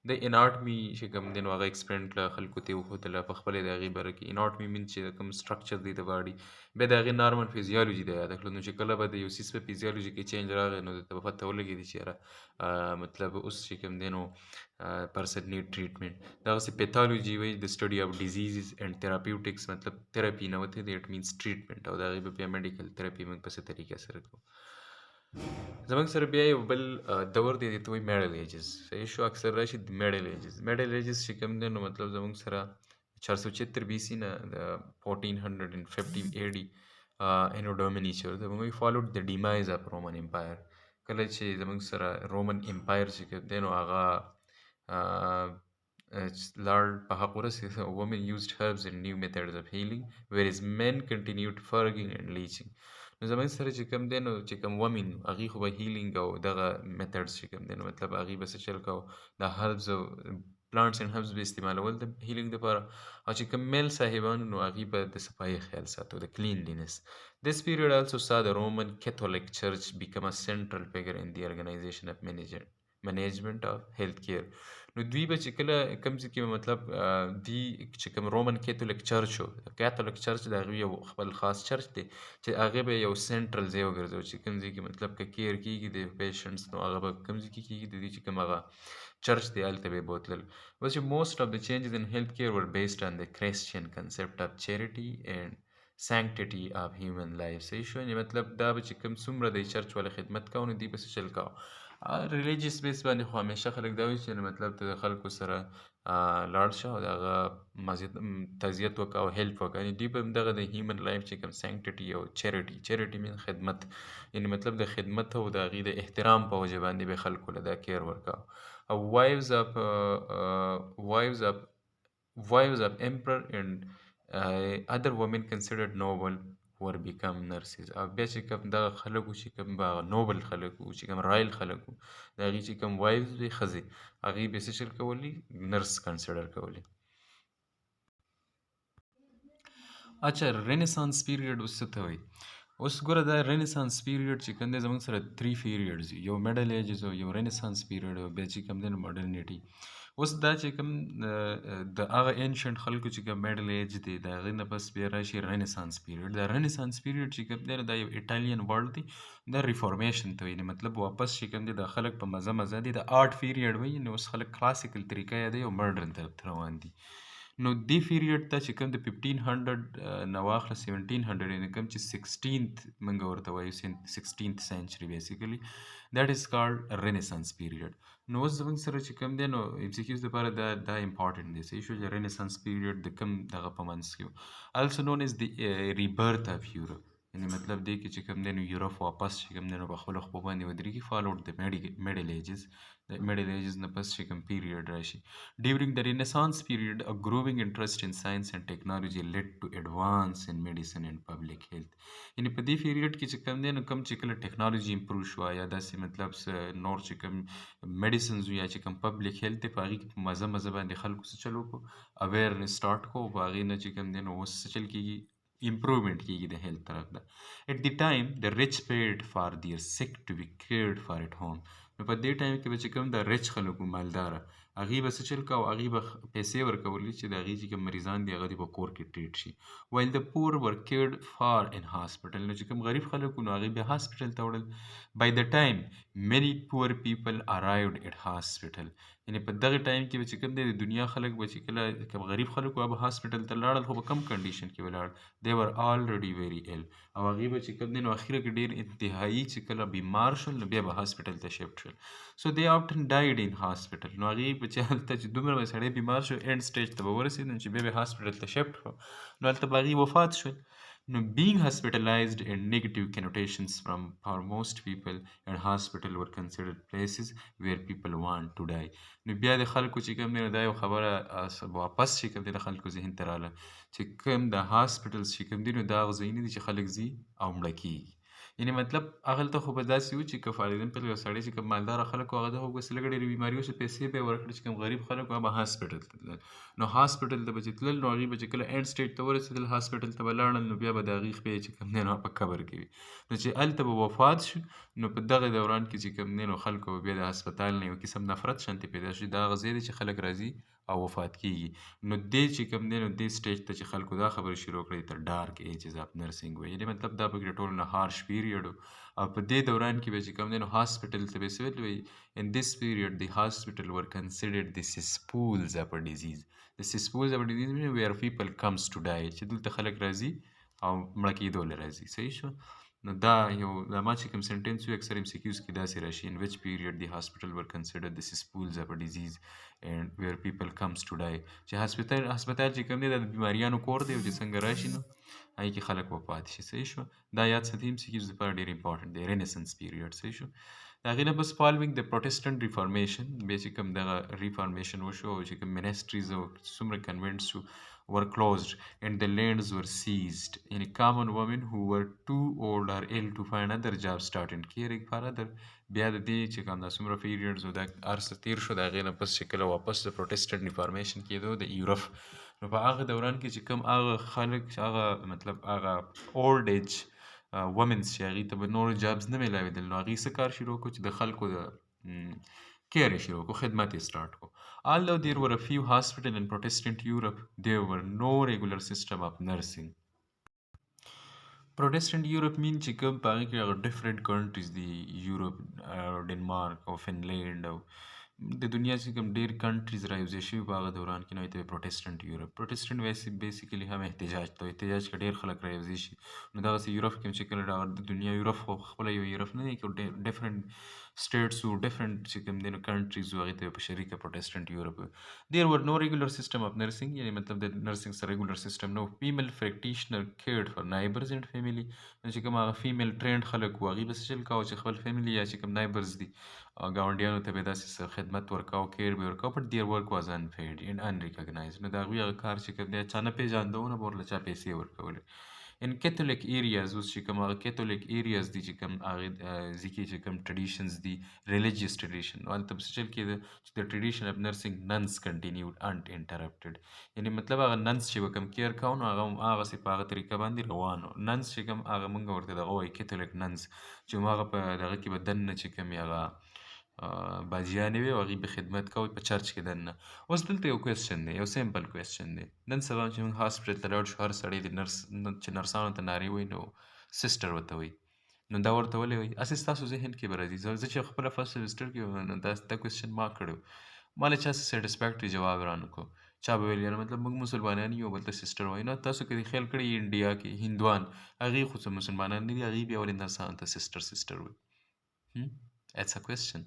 د اناټمي چې کوم دی نو هغه ایکسپلین کړه خلکو ته یې وښودله په خپله د هغې باره کې اناټمي مین چې کوم سټرکچر دی د باډي بیا د هغې نارمل فیزیالوجي د یاده کړه نو چې کله به د یو څیز په فیزیالوجي کې چینج راغی نو درته به پته ولګېدي چې یاره مطلب اوس چې کوم دی نو person need treatment دغسې پیتالوجي وایي د study of diseases and therapeutics مطلب تھراپي نه وته دی it means treatment او د هغې به بیا میډیکل تھراپي موږ په څه طریقه سره کوو زموږ سره بیا یو بل دور دی ته وایي میډل ایجز صحیح شو اکثر راشي د میډل ایجز چې کوم دی نو مطلب زموږ سره 476 BC نه د 1450 AD انو ډومیني چې ورته وایي followed the demise of Roman Empire کله چې زموږ سره رومن امپایر چې کوم دی نو هغه لاړ په حق ورسېد women used herbs and new methods of healing whereas men continued farming and leaching نو زموږ سره چې کوم دی نو چې کوم ومن هغې خو به هیلینګ او دغه میتھډز چې کوم دی نو مطلب هغې به څه چل کوو د هربز او پلانټس اینډ هربز به استعمالول د هیلینګ دپاره او چې کوم میل صاحبانو نو هغې به د صفایي خیال ساتو د کلینلینس This period also saw the Roman Catholic Church become a central figure in the organization of management of healthcare نو دوی به چې کله کوم ځای کې مطلب دوی چې کوم رومن کیتولیک چرچ و، کیتولیک چرچ د هغوی یو خپل خاص چرچ دی چې هغې به یو سینټرل ځای وګرځوي چې کوم ځای کې مطلب که کیر کېږي د پیشنټس، نو هغه به کوم ځای کې کېږي د دوی چې کوم هغه church دی هلته به یې بوتلل. was most of the changes in healthcare were based on the Christian concept of charity and sanctity of human life. صحیح شو، یعنې مطلب دا به چې کوم څومره د چرچ والا خدمت کوو نو دوی به څه چل کوو ریلیجیس بیس باندې. خو همیشه خلک دا وایي چې مطلب ته د خلکو سره لاړ شه او د هغه تعزیت وکړه او هیلپ وکړه. یعنې دوی به هم دغه د هیومن لایف چې کوم سینکټټي او چیریټي مین خدمت، یعنې مطلب د خدمت او د هغې د احترام په وجه باندې به خلکو له دا کیر ورکاو. wives of emperor and other women considered noble were become nurses. او بیا چې کوم دغه خلک وو چې کوم به نوبل خلک وو چې کوم رایل خلک وو د هغې چې کوم وایوز وې ښځې، هغې به یې څه چل کولی، نرس کنسیډر کولی. اچھا رینیسانس پیریډ اوس څه ته وایي؟ اوس ګوره دا رینیسانس پیریډ چې کوم دی زموږ سره 3 پیریډز دي، یو میډل ایجز او یو رینیسانس پیریډ او بیا چې کوم دی نو ماډرنیټي. اوس دا چې کوم د هغه اینشنټ خلکو چې کوم میډل ایج دی د هغې نه پس بیا راشي رینیسانس پیریډ. دا رینیسانس پیریډ چې کوم دی دا یو ایټالین ورډ دی، دا ریفارمیشن ته وایي، یعنې مطلب واپس چې کوم دی د خلک په مزه دی د آرټ پیریډ وایي، نو اوس خلک کلاسیکل طریقه یادوي او ماډرن طرف ته روان دي. نو دې پیریډ ته چې کوم د 1500 نه واخله 1700 یعنې کوم چې 16th موږ ورته وایو 16th سینچري بیسیکلی دیٹ از کالډ رینیسانس پیریډ. نو اوس زموږ سره چې کوم دی نو ایم سی کیوز دپاره دا امپارټنټ دی. صحیح شو چې رینیسانس پیریډ د کوم دغه په منځ کې و، السو نون از د ریبرث اف یورپ، یعنې مطلب دی کې چې کوم دی نو یورپ واپس چې کوم دی نو په خپلو خپو باندې ودرېږي، فالوډ د میډل ایجز. د میډل ایجز نه پس چې کوم پیریډ راشي. During the Renaissance period, a growing interest in science and technology led to advance in medicine and public health. یعنې په دې پیریډ کې چې کوم دی نو کوم چې کله ټیکنالوجي امپروو شوه یا داسې مطلب نور چې کوم میډیسنز یا چې کوم پبلک هیلث دی په هغې کې په مزه باندې خلکو څه چل وکړو، اویرنس سټارټ کړو، په هغې نه چې کوم دی نو اوس څه چل کېږي، improvement کېږي د هیلث طرف ته. At the time, the rich paid for their sick to be cared for at home. نو په دې ټایم کې به چې کوم د ریچ خلک وو، مالداره، هغې به څه چل کوو، هغې به پیسې ورکولې چې د هغې چې کوم مریضان دي هغه دې په کور کې ټریټ شي. while the poor were cared for in hospital. نو چې کوم غریب خلک وو نو هغې بیا هاسپټل ته وړل. by the time many poor people arrived at hospital. یعنې په دغه ټایم کې به چې کوم دی د دنیا خلک به چې کله کوم غریب خلک وو هغه هاسپټل ته لاړل، خو په کم کنډیشن کې ولاړ، they were already very ill. او هغې به چې کوم دی نو اخره کې ډېر انتهایي چې کله بیمار شول نو بیا به هاسپټل ته شفټ شول. so they often died in hospital. نو هغې به چې هلته چې دومره به سړی بیمار شو اینډ سټیج ته به ورسېد نو چې بیا به هاسپټل ته شفټ شو نو هلته به هغې وفات شول. نو being hospitalized and negative connotations for most people and hospital were considered places where people want to die. نو بیا د خلکو چې کوم دی نو دا یو خبره واپس چې کوم دی د خلکو ذهن ته راغله چې کوم د هاسپټلز چې کوم دی نو دا هغه ځایونه دي چې خلک ځي او مړه کېږي. یعنې مطلب هغلته خو به داسې وو چې که فار ایگزامپل یو سړی چې کوم مالداره خلک وو هغه ته خو بس لږه ډېرې بیماري وشوه پیسې به یې ورکړې، چې کوم غریب خلک وو هغه به هاسپټل ته تلل. نو هاسپټل ته به چې تلل نو هغې به چې کله اینډ سټیج ته ورسېدل هاسپټل ته به لاړل نو بیا به د هغې خپې چې کوم دی نو په قبر کې وي. نو چې هلته به وفات شو نو په دغه دوران کې چې کوم دی نو خلکو به بیا د هسپتال نه یو قسم نفرت شانتې پیدا شي، دا هغه ځای دی چې خلک راځي او وفات کېږي. نو دې چې کوم دی نو دې سټیج ته چې خلکو دا خبرې شروع کړې ته ډارک ایجز اف نرسنګ وایي. یعنې مطلب دا پکې ټولو نه هارش پیریډ و او په دې دوران کې به چې کوم دی نو هاسپټل ته به یې څه وایي. in this period the hospital were considered the cesspools of a disease. the cesspools of a disease means where people comes to die، چې دلته خلک راځي او مړه کېدو له راځي. صحیح شو. نو دا یو دا ما چې کوم سنټینس وي اکثر MCQs کې داسې راشي in which period the hospital were considered the cesspools of a disease and where people comes to die. چې هسپتال چې کوم دی دا د بیماریانو کور دی او چې څنګه راشي نو هغې کې خلک وفات شي. صحیح شو. دا یاد ساتي MCQs دپاره ډېر امپارټنټ دی رینیسنس پیریډ. صحیح شو. د هغې نه بس فالوینګ د پروټسټنټ ریفارمیشن بیا چې کوم دغه ریفارمیشن وشو او چې کوم منسټریز او څومره کنوینټس شو were closed and the lands were seized. یعنې common women who were too old or ill to find other jobs started caring for other. بیا د دې چې کوم دا څومره پیریډز و دا هر څه تېر شو د هغې نه پس چې کله واپس د پروټسټنټ ریفارمیشن کېدو د یورپ نو په هغه دوران کې چې کوم هغه خلک چې هغه مطلب هغه اولډ ایج ومنس چې هغې ته به نور جابز نه میلاوېدل نو هغې څه کار شروع کړو چې د خلکو د کیر یې شروع کړو، خدمت یې سټارټ کړو. Although there were a few hospitals in Protestant Europe, there were no regular system of nursing. Protestant Europe means چې کوم په هغه کې هغه different countries دي یورپ او ډنمارک او فنلینډ او د دنیا چې کوم ډېر countries رايوځای شوي په هغه دوران کې نو ته پروټestant یورپ پروټestant ویسې بیسیکلی هم احتجاج ته احتجاج کې ډېر خلک رايوځای شي نو دغسې یورپ کې هم چې کله د دنیا یورپ خو خپله یو یورپ نه دی کې different states او different چې کوم دی نو countries و هغې ته په شریکه protestant یورپ there were no regular system of nursing یعنی مطلب د nursing سره regular system no female practitioner cared for neighbors and family نو چې کوم هغه female trained خلک وو هغوی به څه چل کاوه چې خپل family یا چې کوم neighbors دي ګاونډیانو ته به یې داسې څه خدمت ورکاو کیر به یې ورکاو but their work was unpaid and unrecognized نو د هغوی هغه کار چې کوم دی چا نه پېژانده و نه به ورله چا پیسې ورکولې in Catholic areas اوس چې کوم هغه Catholic areas دي چې کوم هغې ځای کې چې کوم traditions دي religious tradition نو هلته به څه چل کېده چې the tradition of nursing nuns continued uninterrupted یعنې مطلب هغه nuns چې به کوم کیر کاوه نو هغه هم هغسې په هغه طریقه باندې روان و nuns چې کوم هغه مونږ ورته دغه وایو Catholic nuns چې هماغه په دغه کې به دننه چې کومې هغه باجیانې وې او هغوی به خدمت کوه په چرچ کې دننه اوس دلته یو کوېسچن دی یو سمپل کوېسچن دی نن سبا چې موږ هاسپټل ته لاړ شو هر سړی د نرس چې نرسانو ته نارې وایي نو سسټر ورته وایي نو دا ورته ولې وایي هسې ستاسو ذهن کې به راځي زه چې خپله فرست سمسټر کې وم نو دا کوېسچن ما کړی و ما له چا څه سیټسفیکټري جواب را نه کړو چا به ویل یاره مطلب موږ مسلمانان یو بل ته سسټر وایو نه تاسو که دې خیال کړی انډیا کې هندوان هغوی خو څه مسلمانان نه دي هغوی بیا ولې نرسانو ته سسټر وایي That's a question.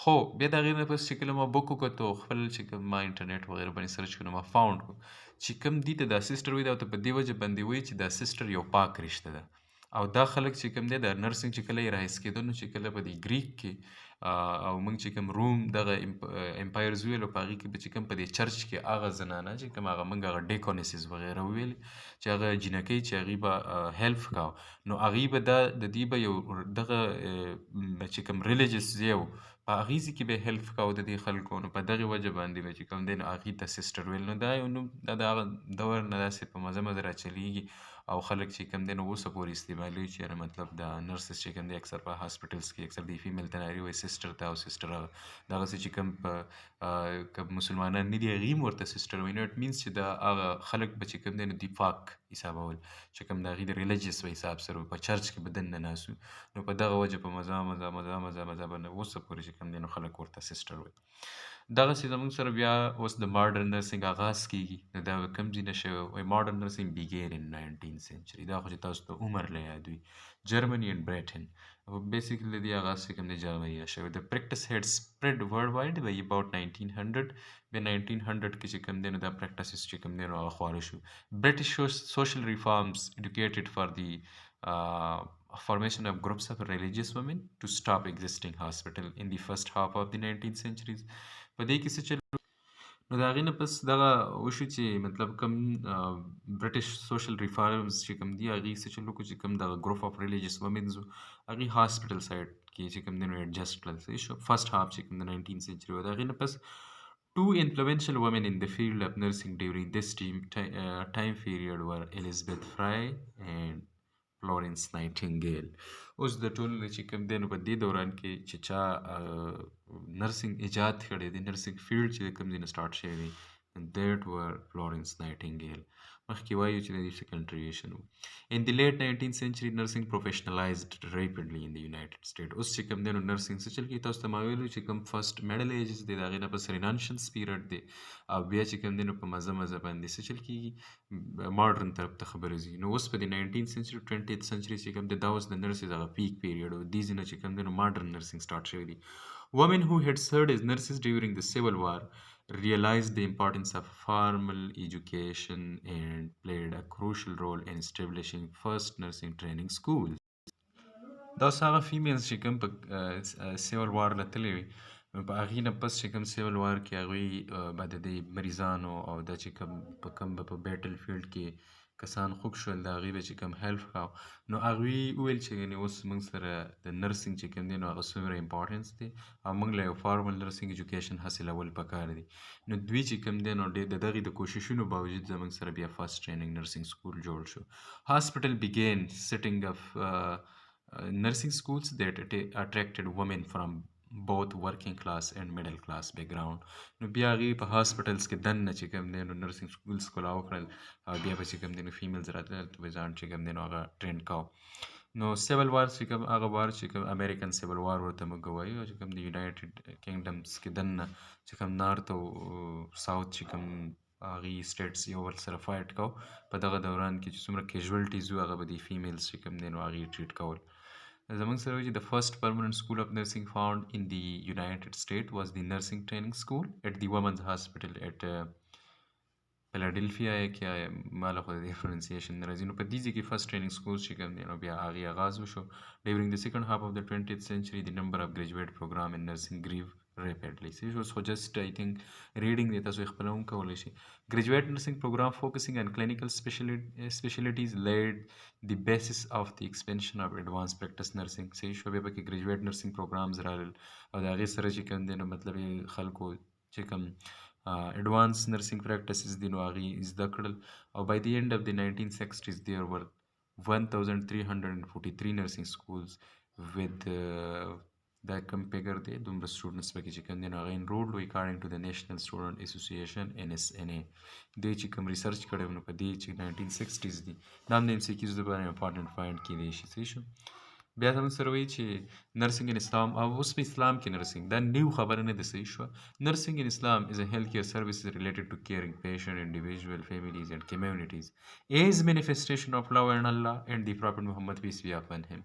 خو بیا د هغې نه پس چې کله ما بک وکتو خپل چې کوم ما انټرنیټ وغیره باندې سرچ کړو ما فاوند کړو چې کوم دې ته دا سسټر وایي دا ورته په دې وجه باندې وایي چې دا سسټر یو پاک رشته ده او دا خلک چې کوم دی د نرسنګ چې کله یې راهیس کېدو نو چې کله په دې ګریک کې او موږ چې کوم روم دغه امپایرز ویل او په هغې کې به چې کوم په دې چرچ کې هغه زنانه چې کوم هغه موږ هغه ډیکونیسز وغیره وویل چې هغه جینکۍ چې هغوی به هیلپ کاوه نو هغوی به دا د دې به یو دغه چې کوم ریلیجس ځای و په هغې ځای کې به یې هیلپ کاوه د دې خلکو نو په دغې وجه باندې به چې کوم دی نو هغې ته سسټر ویل نو دا یو نوم دا د هغه دور نه داسې په مزه مزه راچلیږي او خلک چې کوم دی نو اوسه پورې استعمالوي چې یاره مطلب د نرسز چې کوم دی اکثر په هاسپټلز کې اکثر د فیمیل ته نارې وایي سسټر ته او سسټر دغسې چې کوم په که مسلمانان نه دي هغوی هم ورته سسټر وایي نو اټ مینس چې د هغه خلک به چې کوم دی نو دي پاک حسابول چې کوم د هغوی د ریلیجیس په حساب سره په چرچ کې به دننه ناست نو په دغه وجه په مزه باندې اوسه پورې چې کوم دی نو خلک ورته سسټر وایي دغسې زموږ سره بیا اوس د ماډرن نرسنګ آغاز کېږي نو دا به کوم ځای نه شوی وایي ماډرن نرسنګ بیګین ان 19 سنچري دا خو چې تاسو ته عمر له یاد وي جرمني اینډ بریټن بیسیکلی د دې آغاز چې کوم دی جرمني نه شوی د پریکټس هیډ سپریډ ورلډ وایډ by about 1900 بیا 1900 کې چې کوم دی نو دا پریکټسز چې کوم دی نو هغه خواره شو برټش social reforms educated for the formation of groups of religious women to stop existing hospital in the first half of the 19th centuries په دې کې څه چل نو د هغې نه پس دغه وشو چې مطلب کوم برټش سوشل ریفارمز چې کوم دي هغې څه چل وکړو چې کوم دغه ګروپ اف ریلیجیس ومنز وو هغې هاسپټل سایډ کې چې کوم دی نو ایډجسټ کړل صحیح شو فرسټ هاف چې کوم د 19 سنچري و د هغې نه پس Two influential women in the field of nursing during this time period were Elizabeth Fry and Florence Nightingale. اوس د ټولو نه چې کوم دی نو په دې دوران کې چې چا نرسنګ ایجاد کړی دی نرسنګ فیلډ چې کوم ځای نه سټارټ شوی دی that were Florence Nightingale. مخکې وایو چې د دې څه کنټریبیوشن و in the late 19th century nursing professionalized rapidly in the United States. اوس چې کوم دی نو نرسنګ څه چل کېږي تاسو ته ما ویلو چې کوم فرسټ میډل ایجز دی د هغې نه پس رینانشنس پیریډ دی او بیا چې کوم دی نو په مزه باندې څه چل کېږي ماډرن طرف ته خبرې ځي نو اوس په د 19th century 20th century چې کوم دی دا اوس د نرسز هغه پیک پیریډ و دې ځای نه چې کوم دی نو ماډرن نرسنګ سټارټ شوی دی women who had served as nurses during the Civil War realized the importance of formal education and played a crucial role in establishing first nursing training schools. دا اوس هغه فیمیلز چې کوم په سیول وار له تللې وي نو په هغې نه پس چې کوم سیول وار کې هغوی به د دې مریضانو او دا چې کوم په بیټل فیلډ کې کسان خوږ شول د هغوی به چې کوم هیلپ کاوه نو هغوی وویل چې یعنې اوس موږ سره د نرسنګ چې کوم دی نو هغه څومره امپارټنس دی او موږ له یو فارمل نرسنګ ایجوکیشن حاصلول پکار دی نو دوی چې کوم دی نو د دغې د کوششونو باوجود زموږ سره بیا فرست ټریننګ نرسنګ سکول جوړ شو هاسپټل بګین setting of nursing schools that attracted women from both working class and middle class background. نو بیا هغې په هاسپټلز کې دننه چې کوم دی نو نرسنګ سکولز کولاو کړل، او بیا به چې کوم دی نو فیمیلز راتلل، هلته به ځان چې کوم دی نو هغه ټرینډ کاوه. نو سیول وار چې کوم هغه وار چې کوم امریکن سیول وار ورته موږ وایو، چې کوم د یونایټډ کینګډمز کې دننه چې کوم نارت او ساوث چې کوم هغې سټیټس یو بل سره فایټ کو، په دغه دوران کې چې څومره کیژوالټیز وو هغه به د فیمیلز چې کوم دی نو هغې ټریټ کول. زموږ سره وایي چې the first permanent school of nursing found in the United States was the nursing training school at the Women's Hospital at فیلاډلفیا کې ما له خو د دې پرونسیشن نه راځي. نو په دې ځای کې فرست ټریننګ سکولز چې کوم دی نو بیا هغې آغاز وشو. ډیورنګ د سیکنډ هاف اف د 20th century the number of graduate program in nursing grew rapidly. So just I think reading دی تاسو خپل هم کولی شي. Graduate nursing program focusing on clinical specialties laid the basis of the expansion of advanced practice nursing. صحیح شو. بیا پکې graduate nursing programs رالل او د هغې سره چې کوم دی نو مطلب یې خلکو چې کوم advanced nursing practices دي نو هغې زده کړل. او by the end of the 1960s there were 1343 nursing schools with دا کم فګر دی دومره سټوډنټس پکې چې کوم دی نو هغه enrolled وي according to the National Student Association NSNA. دی چې کوم ریسرچ کړی نو په دې چې 1960s دي دا هم د MCQs لپاره امپارټنټ پوینټ کیدی شي. صحیح شو. بیا زموږ سره وایي چې نرسنګ ان اسلام، او اوس په اسلام کې نرسنګ دا نیو خبره نه ده. صحیح شوه. نرسنګ ان اسلام از ا هیلث کیر سروسز ریلیټډ ټو کیرینګ پیشنٹ انډیویژوال فیملیز اینڈ کمیونټیز ایز مینیفیسټیشن آف لو اینڈ الله اینڈ دی پروفیٹ محمد پیس بی اپن ہم.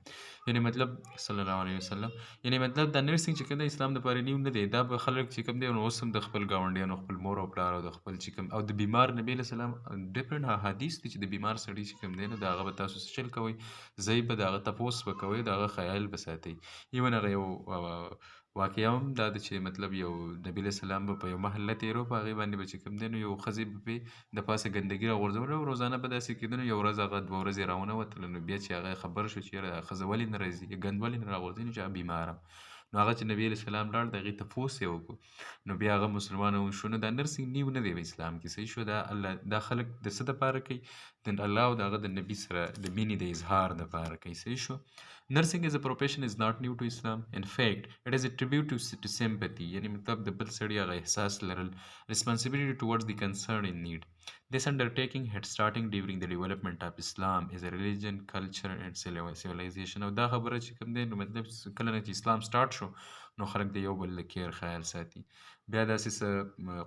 یعنی مطلب صلی الله علیه وسلم، یعنی مطلب دا نرسنګ چې کوم د اسلام لپاره نیو نه دی. دا به خلک چې کوم دی نو اوس هم د خپل ګاونډیانو خپل مور او پلار او د خپل چې کوم او د بیمار نبی علیه السلام ډفرنټ حدیث دي چې د بیمار سړي چې کوم دی نو د هغه به تاسو څه چل کوئ، ځای به د هغه تپوس به کوئ، د هغه خیال به ساتئ. ایون هغه یو واقعه هم دا ده چې مطلب یو نبي علیه السلام به په یو محله تېرو، په هغې باندې به چې کوم دی نو یو ښځې به پرې د پاسه ګندګي راغورځوله، او روزانه به داسې کېده نو یو ورځ هغه 2 ورځې راونه وتله. نو بیا چې هغه خبر شو چې یاره دا ښځه ولې نه راځي، ګند ولې نه راغورځي، نو چې هغه بیماره. نو هغه چې نبي علیه السلام لاړ د هغې تپوس یې وکړو، نو بیا هغه مسلمان شو. نو دا نرسنګ نیو نه دی په اسلام کې. صحیح شو. دا الله دا خلک د څه دپاره کوي، د الله او د هغه د نبي سره د مینې د اظهار دپاره کوي. صحیح شو. Nursing as a profession is not new to Islam. In fact, it is a tribute to sympathy. یعنی مطلب د بل سړي هغه احساس لرل، responsibility towards the concern in need. This undertaking had starting during the development of Islam as a religion, culture and civilization. او دا خبره چې کوم دی نو مطلب کله نه چې اسلام سٹارټ شو نو خلک د یو بل د کیر خیال ساتي. بیا داسې څه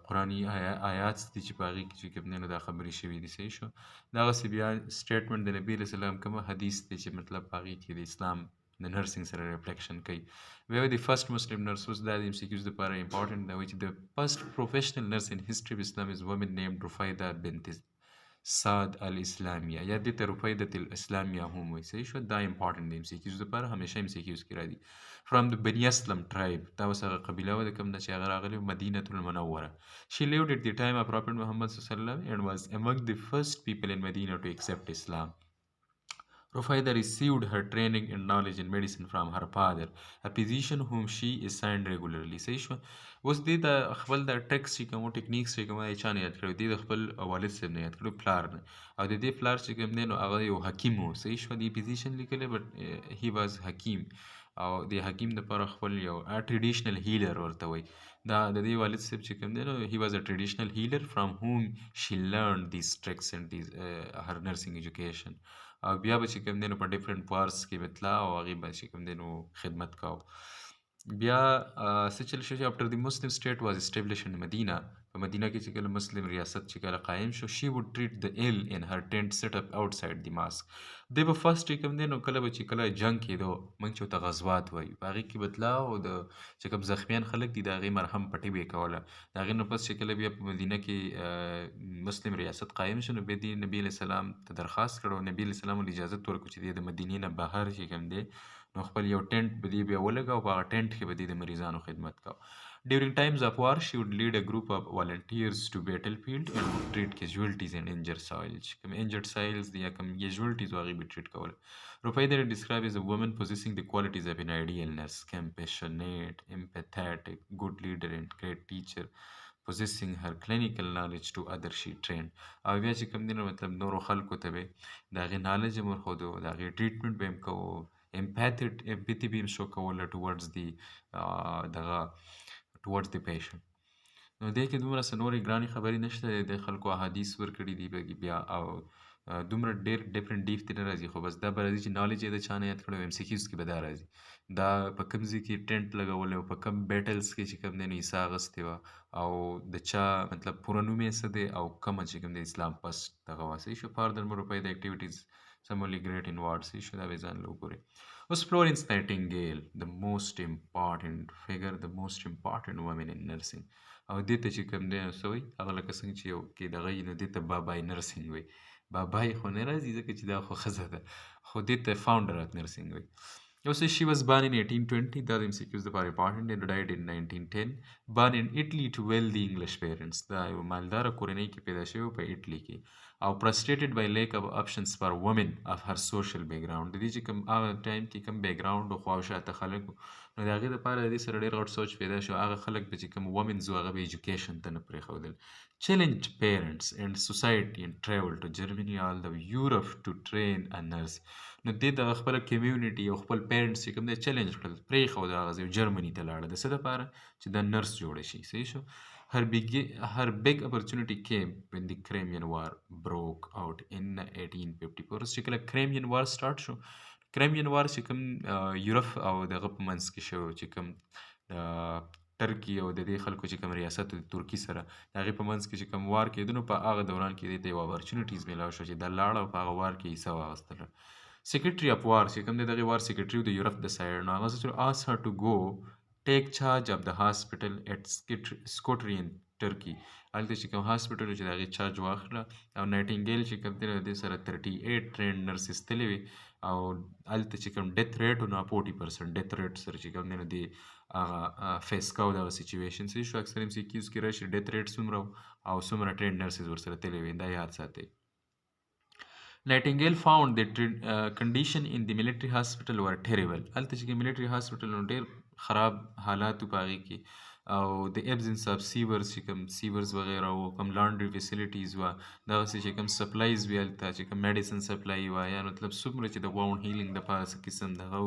قرآني آیات دي چې په هغې کې چې کوم دی نو دا خبرې شوي دي. صحیح شو. دغسې بیا سټیټمنټ د نبي علیه السلام کومه حدیث دی چې مطلب په هغې کې د اسلام د نرسنګ سره ریفلیکشن کوي. بیا د فرست مسلم نرس اوس دا د MCQs دپاره امپارټنټ دی. وایي چې د فرست پروفیشنل نرس ان هسټري of Islam is woman named رفیده بنت سعد الاسلامیه، یا دې ته رفیدة الاسلامیه هم وایي. صحیح شو. دا امپارټنټ دی MCQs دپاره، همیشه MCQs کې راځي. فرام د بني اسلم ټرایب، دا اوس هغه قبیله وه د کوم نه چې هغه راغلې مدینة المنوره. She lived at the time of Prophet Muhammad صلی الله علیه وسلم and was among the first people in Medina to accept Islam. Rufaida received her training and knowledge in medicine from her father, a physician whom she assigned regularly. صحیح شو. اوس دې د خپل د ټریکس چې کوم ټیکنیکس چې کوم یې چا نه یاد کړی، دې د خپل والد صاحب نه یاد کړی، پلار نه. او د دې پلار چې کوم دی نو هغه یو حکیم و. صحیح شو. دې فزیشن لیکلی بټ هی واز حکیم، او د حکیم دپاره خپل یو ټریډیشنل هیلر ورته وایي. دا د دې والد صاحب چې کوم دی نو هی واز ا ټریډیشنل هیلر فرام هوم شي لرنډ دیز ټریکس اینډ دیز هر نرسنګ ایجوکیشن. او بیا به چې کوم دی نو په ډفرنټ وارس کې به تله او هغې به چې کوم دی نو خدمت کاوه. بیا څه چل شو چې افټر د مسلم سټیټ واز اسټیبلش ان مدینه، په مدینه کې چې کله مسلم ریاست چې کله قایم شو، شي وډ ټریټ د ایل ان هر ټینټ سیټ اپ آوټسایډ دی ماسک. دی به فرست چې کوم دی نو کله به چې کله جنګ کېدو، موږ چې ورته غزوات وایو، په هغې کې به تله او د چې کوم زخمیان خلک دي د هغې مرهم پټۍ به یې کوله. د هغې نه پس چې کله بیا په مدینه کې مسلم ریاست قایم شو نو بیا دې نبي علیه السلام ته درخواست کړی او نبي علیه السلام ولې اجازت ورکړو چې دی د مدینې نه بهر چې کوم دی نو خپل یو ټینټ به دې بیا ولګاو، په هغه ټینټ کې به دې د مریضانو خدمت کوه. During times of war, she would lead a group of volunteers to battlefield and would treat casualties and injured soils. کوم injured soils دي یا کوم casualties هغې به ټریټ کوله. Rufaida is described as a woman possessing the qualities of an ideal nurse, compassionate, empathetic, good leader and great teacher. possessing her clinical knowledge to others she trained. او بیا چې کوم دی نو مطلب نورو خلکو ته به د هغې نالج هم ورښودو، د هغې ټریټمنټ به یې هم کوو، empathy به شو کوله towards the دغه towards the patient. نو دې کې دومره څه نورې ګرانې خبرې نشته د خلکو احادیث ورکړي دي بګي بیا او دومره ډېر ډیفرنٹ ډیپ ته نه راځي خو بس دا به راځي چې نالج یې د چا نه یاد کړی او ایم سی کیوز کې به دا راځي دا په کوم ځای کې ټینټ لګولی او په کوم بیټلز کې چې کوم دی نو عیسی اغوستې وه او د چا مطلب پوره نوم یې څه دی او کومه چې کوم دی اسلام پس دغه وه صحیح شو فاردر مور په د اکټیویټیز some only great in what صحیح شو دا به ځان له وګورئ اوس فلورنس نایټینګیل the most important figure the most important woman in nursing او دې ته چې کوم دی نو څه وایي هغه لکه څنګه چې یو کې دغه وي نو دې ته بابای نرسنګ وایي بابای خو نه راځي ځکه چې دا خو ښځه ده خو دې ته فاوندر اف نرسنګ وایي Also, she was born in 1820, the MCQs are important, and died in 1910. Born in Italy to wealthy English parents. دا یو مالداره کورنۍ کې پیدا شوی په ایټلی کې او frustrated by lack of options for women of her social background. د دې چې کوم هغه ټایم کې کوم بیک ګراوند او خواوشاته خلک نو د هغې دپاره د دې سره ډېر غټ سوچ پیدا شو هغه خلک به چې کوم وومنز وو هغه به ایجوکیشن ته نه پرېښودل challenged parents and society and traveled to Germany all the Europe to train a nurse. نو دې دغه خپله کمیونټي او خپل پیرنټس چې کوم دی چیلنج کړل پرېښوده هغه ځای جرمني ته لاړه د څه دپاره چې دا نرس جوړه شي صحیح شو her big opportunity came when the Crimean War broke out in 1854 چې کله Crimean War start شو Crimean War چې کوم یورپ او دغه په منځ کې شو چې کوم ترکی او د دې خلکو چې کوم ریاست د ترکی سره د هغې په منځ کې چې کوم وار کېده نو په هغه دوران کې دې ته یو اپرچونیټیز میلاو شو چې دا لاړه او په هغه وار کې حصه واخیستله Secretary of War چې کوم دی دغه وار سیکرټري د یورپ د سایډ نو هغه څه asked her to go take charge of the hospital at Scotland in Turkey هلته چې کوم هاسپټل چې د هغې چارج واخله او نایټینګیل چې کوم دی د دې سره 38 ټرینډ نرسز تللې وې او هلته چې کوم ډیث ریټ و نو 40% ډیث ریټ سره چې کوم دی نو دې هغه فیس کاو دغه سچویشن صحیح شو اکثر ایم سی کیوز کې راشي ډیث ریټ څومره او څومره ټرینډ نرسز ورسره تللې وې دا یاد ساتئ Nightingale found that condition in the military hospital were terrible. هلته چې military hospital نو ډېر خراب حالات په هغې کې او د absence of sewers چې کوم sewers وغیره او کوم laundry facilities وه دغسې چې کوم supplies وي هلته چې کوم medicine supply وه یا مطلب څومره چې د wound healing دپاره څه قسم دغه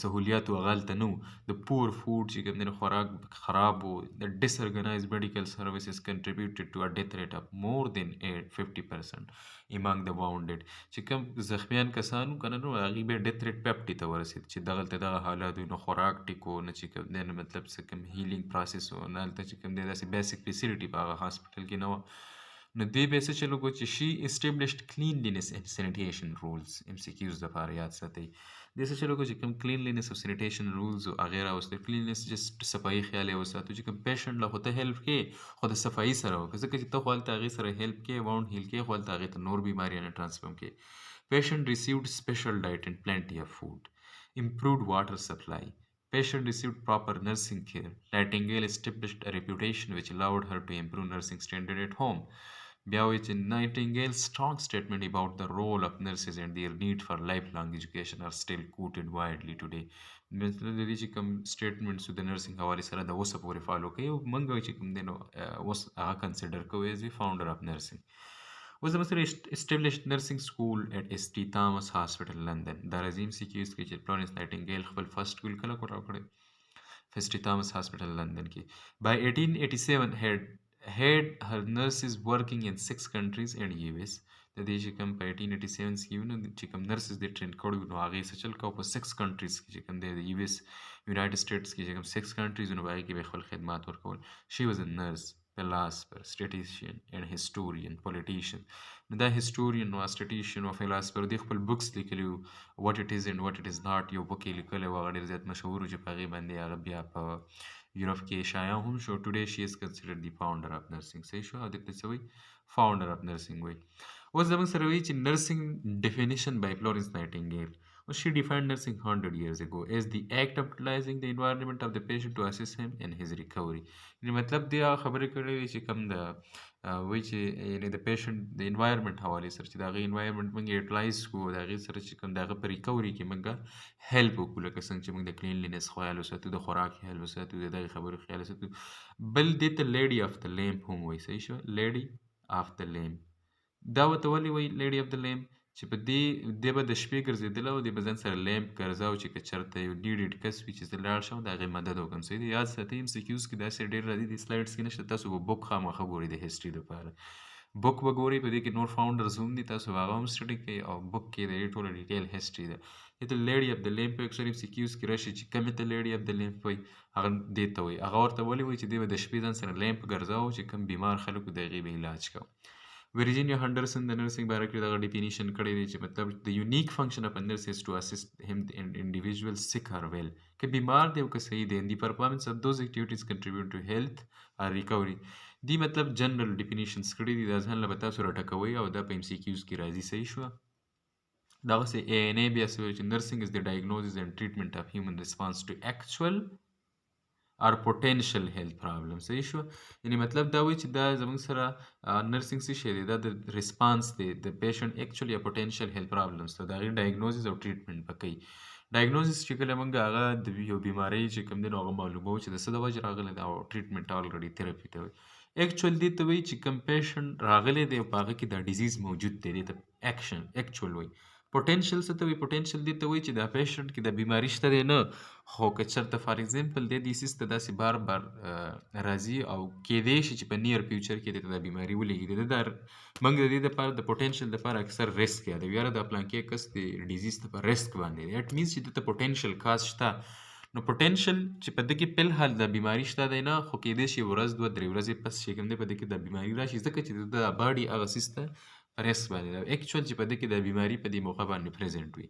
سهولیات هغه هلته نه وو د پور فوډ چې کوم دی نو خوراک خراب و د disorganized medical services contributed to a death rate of more than 50% among the wounded چې کوم زخمیان کسان وو که نه نو هغې بیا ډیث ریټ 50 ته ورسېد چې دغلته دغه حالات وي نو خوراک ټیک و نه چې کوم دی نو مطلب څه کوم هیلینګ پروسس و نه هلته چې کوم دی داسې بیسک فیسیلیټي په هغه هاسپټل کې نه وه نو دې بیا څه چلو کو چې شي اسټیبلشډ کلینلینس اینډ سینیټیشن رولز ایم سی کیوز دپاره یاد ساتئ دې څه چلو کو چې کوم کلینلینس او سینیټیشن رولز او هغې راوستل کلینلینس جسټ صفایي خیال یې وساتو چې کوم پیشنټ له خو ته هیلپ کې خو د صفایي سره وکړه ځکه چې ته خو هلته هغې سره هیلپ کې واونډ هیل کې خو هلته هغې ته نور بیماریانې ټرانسفرم کې پیشنټ ریسیوډ سپیشل ډایټ اینډ پلنټي اف فوډ improved water supply. Patient received proper nursing care. Nightingale established a reputation which allowed her to improve nursing standard at home. بیا وایي چې Nightingale's strong statement about the role of nurses and their need for lifelong education are still quoted widely today. مطلب د دې چې کوم سټیټمنټس د نرسنګ حوالې سره د اوسه پورې فالو کوي او موږ چې کوم دی نو اوس هغه کنسیډر کوو ایز ا فاونډر اف نرسنګ was the most established nursing school at St. Thomas Hospital, London. دا راځي سی کیوز کې چې فلورنس نایټینګیل خپل فرست سکول کله کوټاو کړی St. Thomas Hospital, London کې by 1887 had her nurses working in 6 countries and US. د دې چې کوم په 1887 کې نو چې کوم نرسز د ټرین کړو نو هغې څه چل کوو په 6 countries کې چې کوم دی د US یونایټډ سټیټس کې چې کوم 6 countries نو هغې کې به خپل خدمات ورکول she was a nurse philosopher, statistician and historian, politician. نو دا historian او statistician او philosopher دی خپل بوکس لیکلی وو what it is and what it is not یو بوک یې لیکلی و هغه ډېر زیات مشهور و چې په هغې باندې هغه بیا په یورپ کې شایع هم شو today she is considered the founder of nursing صحیح شو او دې ته څه وایي founder of nursing وایي اوس زموږ سره وایي چې nursing definition by Florence Nightingale. She defined nursing 100 years ago as the act of utilizing the environment of the patient to assist him in his recovery. یعنې مطلب دی هغه خبرې کړې وي چې کوم د وایي چې یعنې د پیشنټ د انوایرمنټ حوالې سره چې د هغې انوایرمنټ موږ یوټیلایز کړو د هغې سره چې کوم د هغه په ریکوري کې موږ هیلپ وکړو لکه څنګه چې موږ د کلینلینس خیال وساتو د خوراک خیال وساتو د دغې خبرو خیال وساتو بل دې ته لیډي آف د لیمپ هم وایي صحیح شو لیډي آف د لیمپ دا ورته ولې وایي لیډي آف د لیمپ چې په دې به د شپې ګرځېدله او دې به ځان سره لیمپ ګرځاو چې که چېرته یو ډېډ کس وي چې زه لاړ شم د هغې مدد وکړم. صحیح دی. یاد ساتئ ام سی کیوز کې داسې ډېر راځي، دې سلایډس کې نشته. تاسو به بک خامخا ګورئ د هسټري دپاره. بک به ګورئ، په دې کې نور فاونډرز هم دي، تاسو به هغه هم سټډي کوئ او بک کې د دې ټوله ډیټیل هسټري ده. دلته لیډي اف د لیمپ اکثر ام سی کیوز کې راشي چې کومې ته لیډي اف د لیمپ وایي، هغه دې ته وایي. هغه ورته ولې وایي چې دی به د شپې ځان سره لیمپ ګرځاو چې کوم بیمار خلک وو د هغې به علاج کوو. ورجینیا هنډرسن د نرسنګ باره کې دغه ډیفینیشن کړی دی چې مطلب د یونیک فنکشن اف ا نرس از ټو اسسٹ him and individual sick or well. که بیمار دی او که صحیح دی دی پرفارمنس اف دوز اکټیویټیز کنټریبیوټ ټو هیلث اور ریکوري. دی مطلب جنرال ډیفینیشنز کړي دي، دا ځان له به تاسو راټکوئ او دا په ام سی کیوز کې راځي. صحیح شوه. دغسې اے این اے بیا څه وایي چې نرسنګ از د ډایګنوزس اینډ ټریټمنټ اف هیومن ریسپانس ټو ایکچوال or potential health problem. صحیح شو. یعنی مطلب دا وایي چې دا زموږ سره نرسنګ څه شی دی، دا د ریسپانس دی د پیشنټ ایکچوال یا پوټینشیل هیلث پرابلمز ته، د هغې ډایګنوزس او ټریټمنټ به کوي. ډایګنوزس چې کله موږ هغه د یو بیمارۍ چې کوم دی نو هغه معلوموو چې د څه د وجې راغلی دی، او ټریټمنټ الریډي تھراپي ته وایي. ایکچوال دې ته وایي چې کوم پیشنټ راغلی دی او په هغه کې دا ډیزیز موجود دی، دې ته ایکشن ایکچوال وایي. پوټینشیل څه ته وایي؟ پوټینشیل دې ته وایي چې دا پیشنټ کې د بیماري شته دی نه، خو که چېرته فار ایگزامپل دی ډیسیز ته داسې بار بار راځي او کیدای شي چې په نیر فیوچر کې دې ته دا بیماري ولګي. د موږ د دې دپاره د پوټینشیل دپاره اکثر ریسک یادوي. یاره دا پلانکې کس د ډیزیز ته په ریسک باندې دی، اټ مینس چې دلته پوټینشیل کاز شته. نو پوټینشیل چې په ده کې فی الحال دا بیماري شته دی نه، خو کیدای شي ورځ دوه درې ورځې پس چې کوم دی په ده کې دا بیماري راشي، ځکه چې د دا باډي هغه سیز ته په ریسک باندې ده ایکچوال چې په ده کې دا بیماري په دې موقع باندې پریزنټ وي.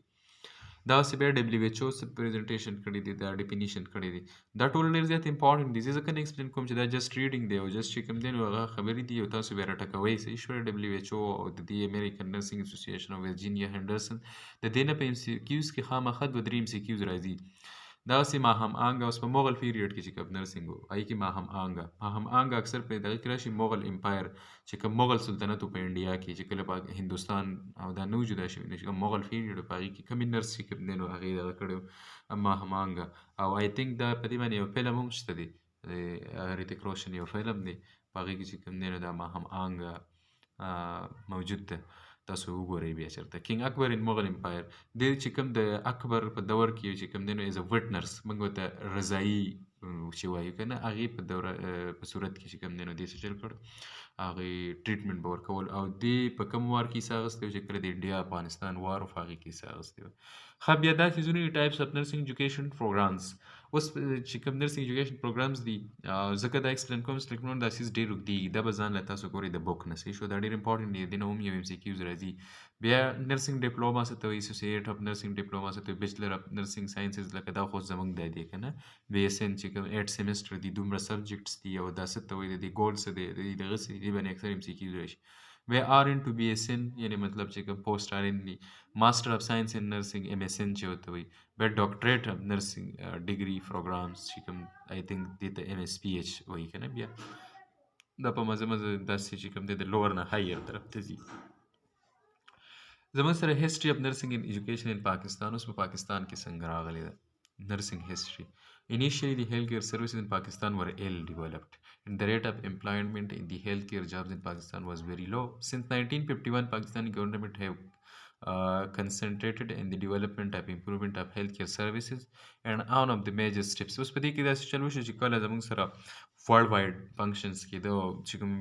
دغسې بیا ډبلیو ایچ او څه پریزنټیشن کړی دی، دا ډیفینیشن کړی دی. دا ټول ډېر زیات امپارټنټ دي. زه ځکه نه ایکسپلین کوم چې دا جسټ ریډینګ دی او جسټ چې کوم دی نو هغه خبرې دي او تاسو بیا راټکوئ. صحیح شوه. ډبلیو ایچ او او د دې امریکن نرسنګ اسوسییشن او ورجینیا هنډرسن د دې نه په ام سی کیوز کې خامخا دوه درې ام سی کیوز راځي. دغسې ماهم آنګه اوس په مغل پیریډ کې چې کوم نرسنګ و هغې کې ماهم آنګه اکثر په دغه کې راشي مغل امپایر چې کوم مغل سلطنت و په انډیا کې چې کله په هندوستان او دا نه و جدا شوي نو چې کوم مغل پیریډ و په هغې کې کمې نرس چې کوم دی نو هغې دغه کړی و ماهم آنګه. او آی تھنک دا په دې باندې یو فلم هم شته دی، د ریتیک روشن یو فلم دی، په هغې کې چې کوم دی نو دا ماهم آنګه موجود ده. تاسو وګورئ بیا چېرته. کینګ اکبر ان مغل امپایر دی چې کوم د اکبر په دور کې چې کوم دی نو ایز ا وټنرس موږ ورته رضایي چې وایو که نه، هغې په دوره په صورت کې چې کوم دی نو دې څه چل کړ، هغې ټریټمنټ به ورکول. او دې په کوم وار کې حصه اخیستی و چې کله د انډیا افغانستان وار و په هغې کې حصه اخیستی و. ښه بیا دا څیزونه دي ټایپس اف نرسنګ ایجوکیشن پروګرامز. اوس چې کوم نرسنګ ایجوکیشن پروګرامز دي ځکه دا ایکسپلین کوم دا سیز ډېر اوږدېږي، دا به ځان له تاسو ګورئ د بک نه. صحیح شو. دا ډېر امپارټنټ دی، دې نه هم یو ام سی کیوز راځي. بیا نرسنګ ډپلوما څه ته وایي، اسوسییټ اف نرسنګ ډپلوما څه ته وایي، بیچلر اف نرسنګ ساینسز لکه دا خو زموږ دا دی که نه، بی ایس این چې کوم 8 سیمسټر دي دومره سبجیکټس دي او دا څه ته وایي د دې ګول څه دی، د دې دغسې دې باندې اکثر ام سی کیوز راشي. بیا آر ان ټو بی ایس این یعنې مطلب چې کوم پوسټ آر ان دي، ماسټر اف ساینس ان نرسنګ ایم ایس این چې ورته وایي. بیا ډاکټریټ اف نرسنګ ډګري پروګرامز چې کوم آی تھنک دې ته ایم ایس پی ایچ وایي که نه. بیا دا په مزه داسې چې کوم دی د لوور نه هایر طرف ته ځي. زموږ سره هسټري اف نرسنګ ان ایجوکیشن ان پاکستان. اوس په پاکستان کې څنګه راغلی ده نرسنګ هسټري. Initially, the healthcare services in Pakistan were ill developed, and the rate of employment in the healthcare jobs in Pakistan was very low. Since 1951, Pakistani government have concentrated in the development of improvement of healthcare services and one of the major steps. اوس په دې کې داسې چل وشو چې کله زموږ سره ورلډ وایډ فنکشنز کېده چې کوم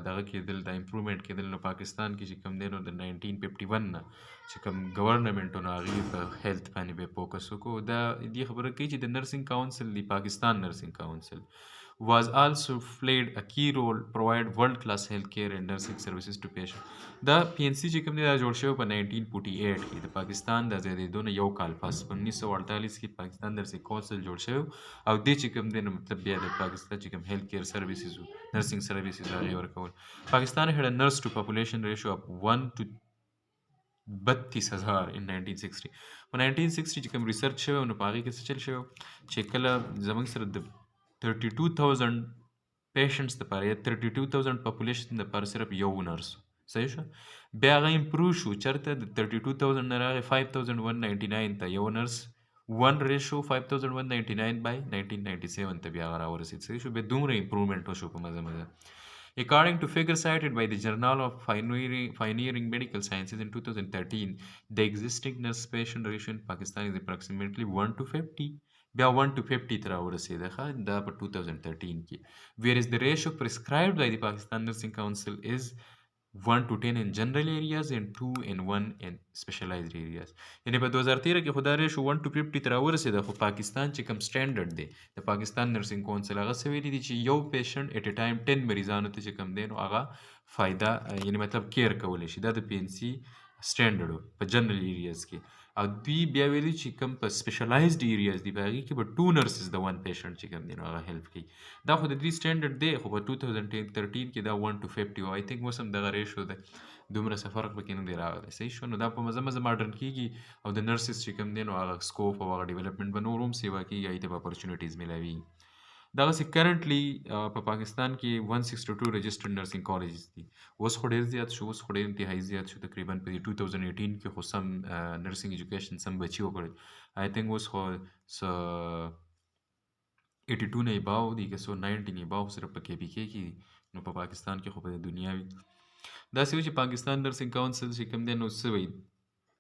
دغه کېدل د امپرومنټ کېدل، نو پاکستان کې چې کوم دی نو د 1951 نه چې کوم ګورنمنټ و نو هغې په هیلث باندې به فوکس وکړو. دا دې خبره کوي چې د نرسنګ کاونسل دی پاکستان نرسنګ کاونسل was also played a key role provide world class healthcare and nursing services to patient. دا پی ان سی چې کوم دی دا جوړ شوی په 1948 کې د پاکستان د ازادېدو نه یو کال پس په 1948 کې پاکستان نرسنګ کونسل جوړ شوی او دې چې کوم دی نو مطلب بیا د پاکستان چې کوم هیلث کیر سرویسز نرسنګ سرویسز هغې ورکول. پاکستان had a nurse to population ratio of 1 to 32,000 in 1960. په 1960 چې کوم ریسرچ شوی نو په هغې کې څه چل شوی چې کله زموږ سره د 32,000 پیشنټس دپاره یا 32,000 پاپولیشن دپاره صرف یو نرس. صحیح شو. بیا هغه امپروو شو چېرته د 32,000 نه راغی 5,199 ته یو نرس 1 ریشو 5,199 by 1997 ته بیا هغه راورسېد. صحیح شو. بیا دومره امپرومنټ وشو په مزه.
According to figures cited by the Journal of Pioneering Medical Sciences in 2013, the existing nurse patient ratio in Pakistan is approximately 1 to 50. بیا 1 to 50 ته راورسېده ښه دا په 2013 کې. Whereas the ratio prescribed by the Pakistan Nursing Council is 1 to 10 in general areas and 2 and 1 in specialized areas. یعنی په 2013 کې خو دا ریشو 1 to 50 ته راورسېده خو پاکستان چې کوم سټانډرډ دی د پاکستان نرسنګ کونسل هغه څه ویلي دي چې یو پیشنټ ایټ ا ټایم 10 مریضانو ته چې کوم دی نو هغه فایده یعنی مطلب کیر کولی شي دا د پی ان سی سټانډرډ په جنرال ایریاز کې او دوی بیا ویلي چې کوم په سپیشلایزډ ایریاز دي په هغې کې به 2 نرسز د 1 پیشنټ چې کوم دی نو هغه هیلپ کوي دا خو د دوی سټانډرډ دی خو په 2013 کې دا 1 to 50 او آی تھنک اوس هم دغه ریشو ده دومره څه فرق پکې نه دی راغلی صحیح شو نو دا په مزه مزه ماډرن کېږي او د نرسز چې کوم دی نو هغه سکوپ او هغه ډیولپمنټ به نور هم سیوا کېږي هغې ته به اپرچونیټیز میلاویږي دغسې کرنټلی په پاکستان کې 162 رجسټرډ نرسنګ کالجز دي اوس خو ډېر زیات شو اوس خو ډېر انتهایي زیات شو تقریبا په 2018 کې خو سم نرسنګ ایجوکیشن سم بچي وکړل آی تھنک اوس خو څه 82 نه اباو دي که څو 90 نه اباو صرف په کې پی کې کې نو په پاکستان کې خو په دنیا وي داسې وي چې پاکستان نرسنګ کونسل چې کوم دی نو څه وایي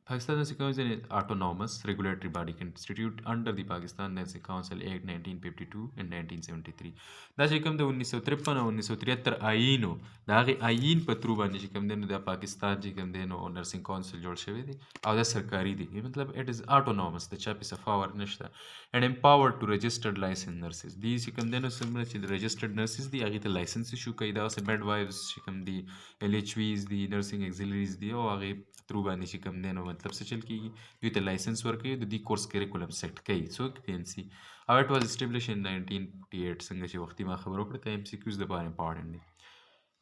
Pakistan Nursing Council is an autonomous regulatory body constituted under the Pakistan Nursing Council Act 1952 and 1973. دا چې کوم د 1953 او 1973 آئین دا هغې آئین په ترو باندې چې کوم دی نو د پاکستان چې کوم دی نو نرسنګ کونسل جوړ شوی دی او دا سرکاري دی مطلب اټ از autonomous د چا په صفا ور نشته and empowered to registered licensed nurses دي چې کوم دی نو څومره چې د registered nurses دي هغې ته لایسنس ایشو کوي دغسې midwives چې کوم دي LHVs دي نرسنګ auxiliaries دي او هغې ترو باندې چې کوم دی نو مطلب څه چل کېږي دوی ته لایسنس ورکوي د دوی کورس کریکولم سیټ کوي څوک پی ان سی او اټ واز اسټیبلش ان 1958 څنګه چې وختي ما خبر وکړه ته ایم سی کیوز دپاره امپارټنټ دی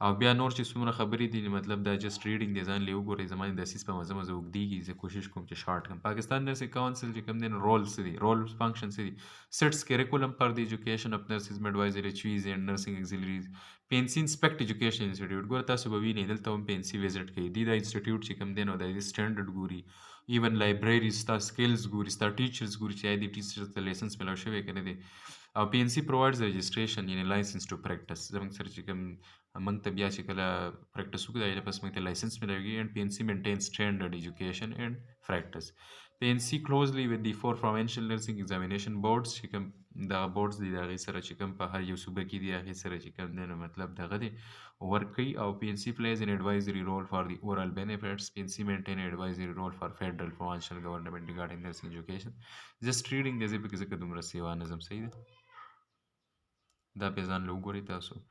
او بیا نور چې څومره خبرې دي مطلب دا جسټ ریډینګ دی ځان لې وګورئ زما د دسیس په مزه مزه اوږدېږي زه کوشش کوم چې شارټ کړم پاکستان نرسنګ کونسل چې کوم دی نو رول څه دي رول فنکشن څه دي سیټس کریکولم فار د ایجوکیشن اف نرسز میډوایزر ایچویز اینډ نرسنګ ایگزیلریز پی ان سی انسپیکټ ایجوکیشن انسټیټیوټ ګوره تاسو به وینئ دلته هم پی ان سی وزټ کوي دوی دا انسټیټیوټ چې کوم دی نو دا سټانډرډ ګوري ایون لایبرریز ستا سکلز ګوري ستا ټیچرز ګوري چې آیا د ټیچرز ته لایسنس میلاو شوی که نه دی او پی ان سی پرووایډز رجسټریشن یعنې لایسنس ټو پریکټس زموږ سره چې کوم موږ ته بیا چې کله پریکټس وکړو د هغې لپس موږ ته لایسنس میلاویږي اینډ پی ان سی مینټین سټانډرډ ایجوکیشن اینډ پریکټس پی ان سی کلوزلی ود دی 4 پروینشل نرسنګ ایگزامینیشن بورډز چې کوم دغه بورډز دي د هغې سره چې کوم په هر یو صوبه کې دي هغې سره چې کوم دی نو مطلب دغه دی ورک کوي او پی ان سی پلیز ان ایډوایزري رول فار دی اورال بینیفټس پی ان سی مینټین ایډوایزري رول فار فیډرل پروینشل ګورنمنټ ریګارډینګ نرسنګ ایجوکیشن جسټ ریډینګ دی زه پکې ځکه دومره سیوا نظم صحیح دی دا پې ځان له وګورئ تاسو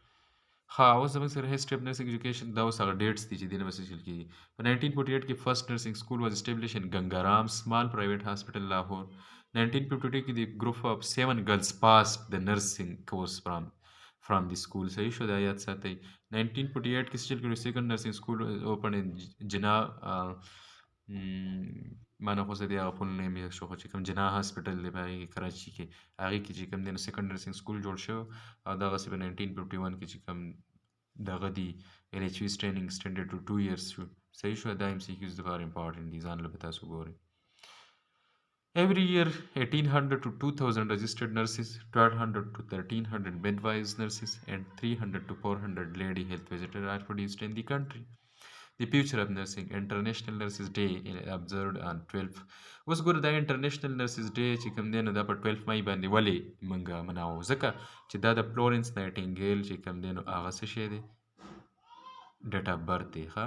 ها اوس زموږ سره هسټري اف نرسنګ ایجوکیشن دا اوس هغه ډیټس دي چې دې نه به څه چل کېږي په 1948 کې فرسټ نرسنګ سکول واز اسټیبلش ان ګنګارام سمال پرایویټ هاسپټل لاهور 1952 کې د ګروپ اف 7 girls passed the nursing course from the school صحیح شو دا یاد ساتئ 1948 کې څه چل کړي سیکنډ نرسنګ سکول اوپن ان جنا ما نه خو زه د هغه فل نیم یې شو خو چې کوم جناح هاسپټل دی په هغې کې کراچي کې هغې کې چې کوم دی نو سیکنډ نرسنګ سکول جوړ شو او دغسې په 1951 کې چې کوم دغه دی ایل ایچ ویز ټریننګ extended to 2 years شو صحیح شو دا ایم سی کیوز دپاره امپارټنټ دي ځان له به تاسو ګورئ Every year, 1800 to 2000 registered nurses, 1200 to 1300 midwives nurses, and 300 to 400 lady health visitors are produced in the country. The future of nursing, International Nurses Day observed on 12. اوس ګوره دا انټرنیشنل نرسز ډے چې کوم دی نو دا په 12 مای باندې ولې موږ مناوو ځکه چې دا د فلورنس نایټینګیل چې کوم دی نو هغه څه شی دی ډیټ اف برث دی ښه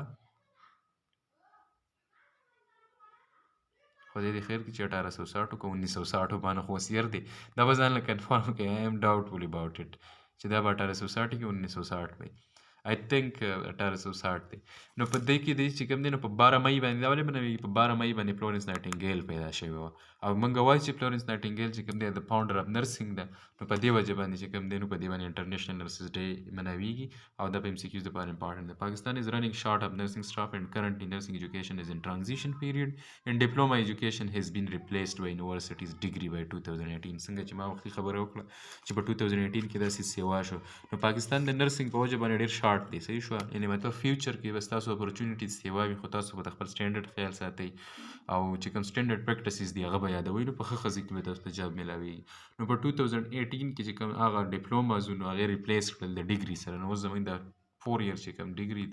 خدای دې خیر کړي چې 1860 که 1960 باندې خو اوس ير دی دا به ځان له کنفرم کړي آی ایم ډاؤټفul about it چې دا به 1860 کې 1960 وي آی تھنک 1860 دی نو په دې کې دی چې کوم دی نو په 12 مای باندې دا ولې بنوي په 12 مای باندې فلورنس نایټینګیل پیدا شوی و او موږ وایو چې فلورنس نایټینګیل چې کوم دی د فاونډر اف نرسنګ ده نو په دې وجه باندې چې کوم دی نو په دې باندې انټرنیشنل نرسز ډے مناویږي او دا په ایم سی کیوز لپاره امپارټنټ ده پاکستان از رننګ شارټ اف نرسنګ سټاف اینڈ کرنټلی نرسنګ ایجوکیشن از ان ټرانزیشن پیریډ and diploma education has been replaced by university's degree by 2018 څنګه چې ما وختي خبره وکړه چې په 2018 کې داسې سیوا شو نو پاکستان د نرسنګ په وجه باندې ډېر شارټ دی صحیح شوه یعنې مطلب فیوچر کې بس تاسو اپورچونیټیز سیوا وي خو تاسو به د خپل سټینډرډ خیال ساتئ او چې کوم سټینډرډ پریکټسز دي هغه به یادوئ نو په ښه ښځې کې به تاسو ته جاب میلاویږي نو په 2018 کې چې کوم هغه ډیپلوماز نو هغې ریپلیس کړل د ډیګري سره نو اوس زموږ د 4 years چې کوم ډیګري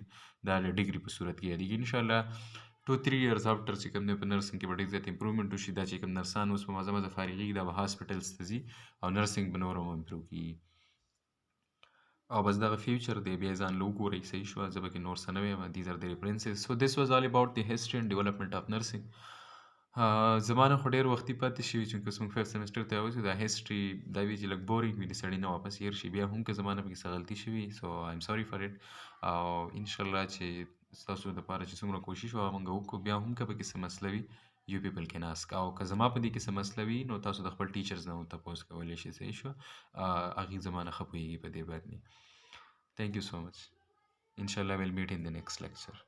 دا له ډیګري په صورت کې یادېږي انشاءالله 2-3 years after چې کوم دی په نرسنګ کې به ډېر زیات امپروومنټ وشي دا چې کوم نرسان اوس په مزه مزه فارغېږي دا به هاسپټلز ته ځي او نرسنګ به نور هم امپروو کېږي او بس دغه فیوچر دی بیا یې ځان له وګورئ صحیح شوه زه پکې نور څه نه وایم دیز آر د ریفرنسز سو دس واز آل اباؤٹ د هسټري اینډ ډیولپمنټ اف نرسنګ زما نه خو ډېر وختي پاتې شوي چې اوس موږ 5th سیمسټر ته راوځو دا هسټري دا وي چې لږ بورینګ وي د سړي نه واپس هېر شي بیا هم که زما نه پکې څه غلطي شوي سو آی ایم سوري فار اټ او انشاءالله چې ستاسو دپاره چې څومره کوشش و هغه موږ وکړو بیا هم که پکې څه مسله وي یو پیپل کین آسک او که زما په دې کې څه مسله وي نو تاسو د خپل ټیچرز نه هم تپوس کولی شئ صحیح شوه هغې زما نه ښه پوهېږي په دې باندې Thank you so much. Inshallah, we'll meet in the next lecture.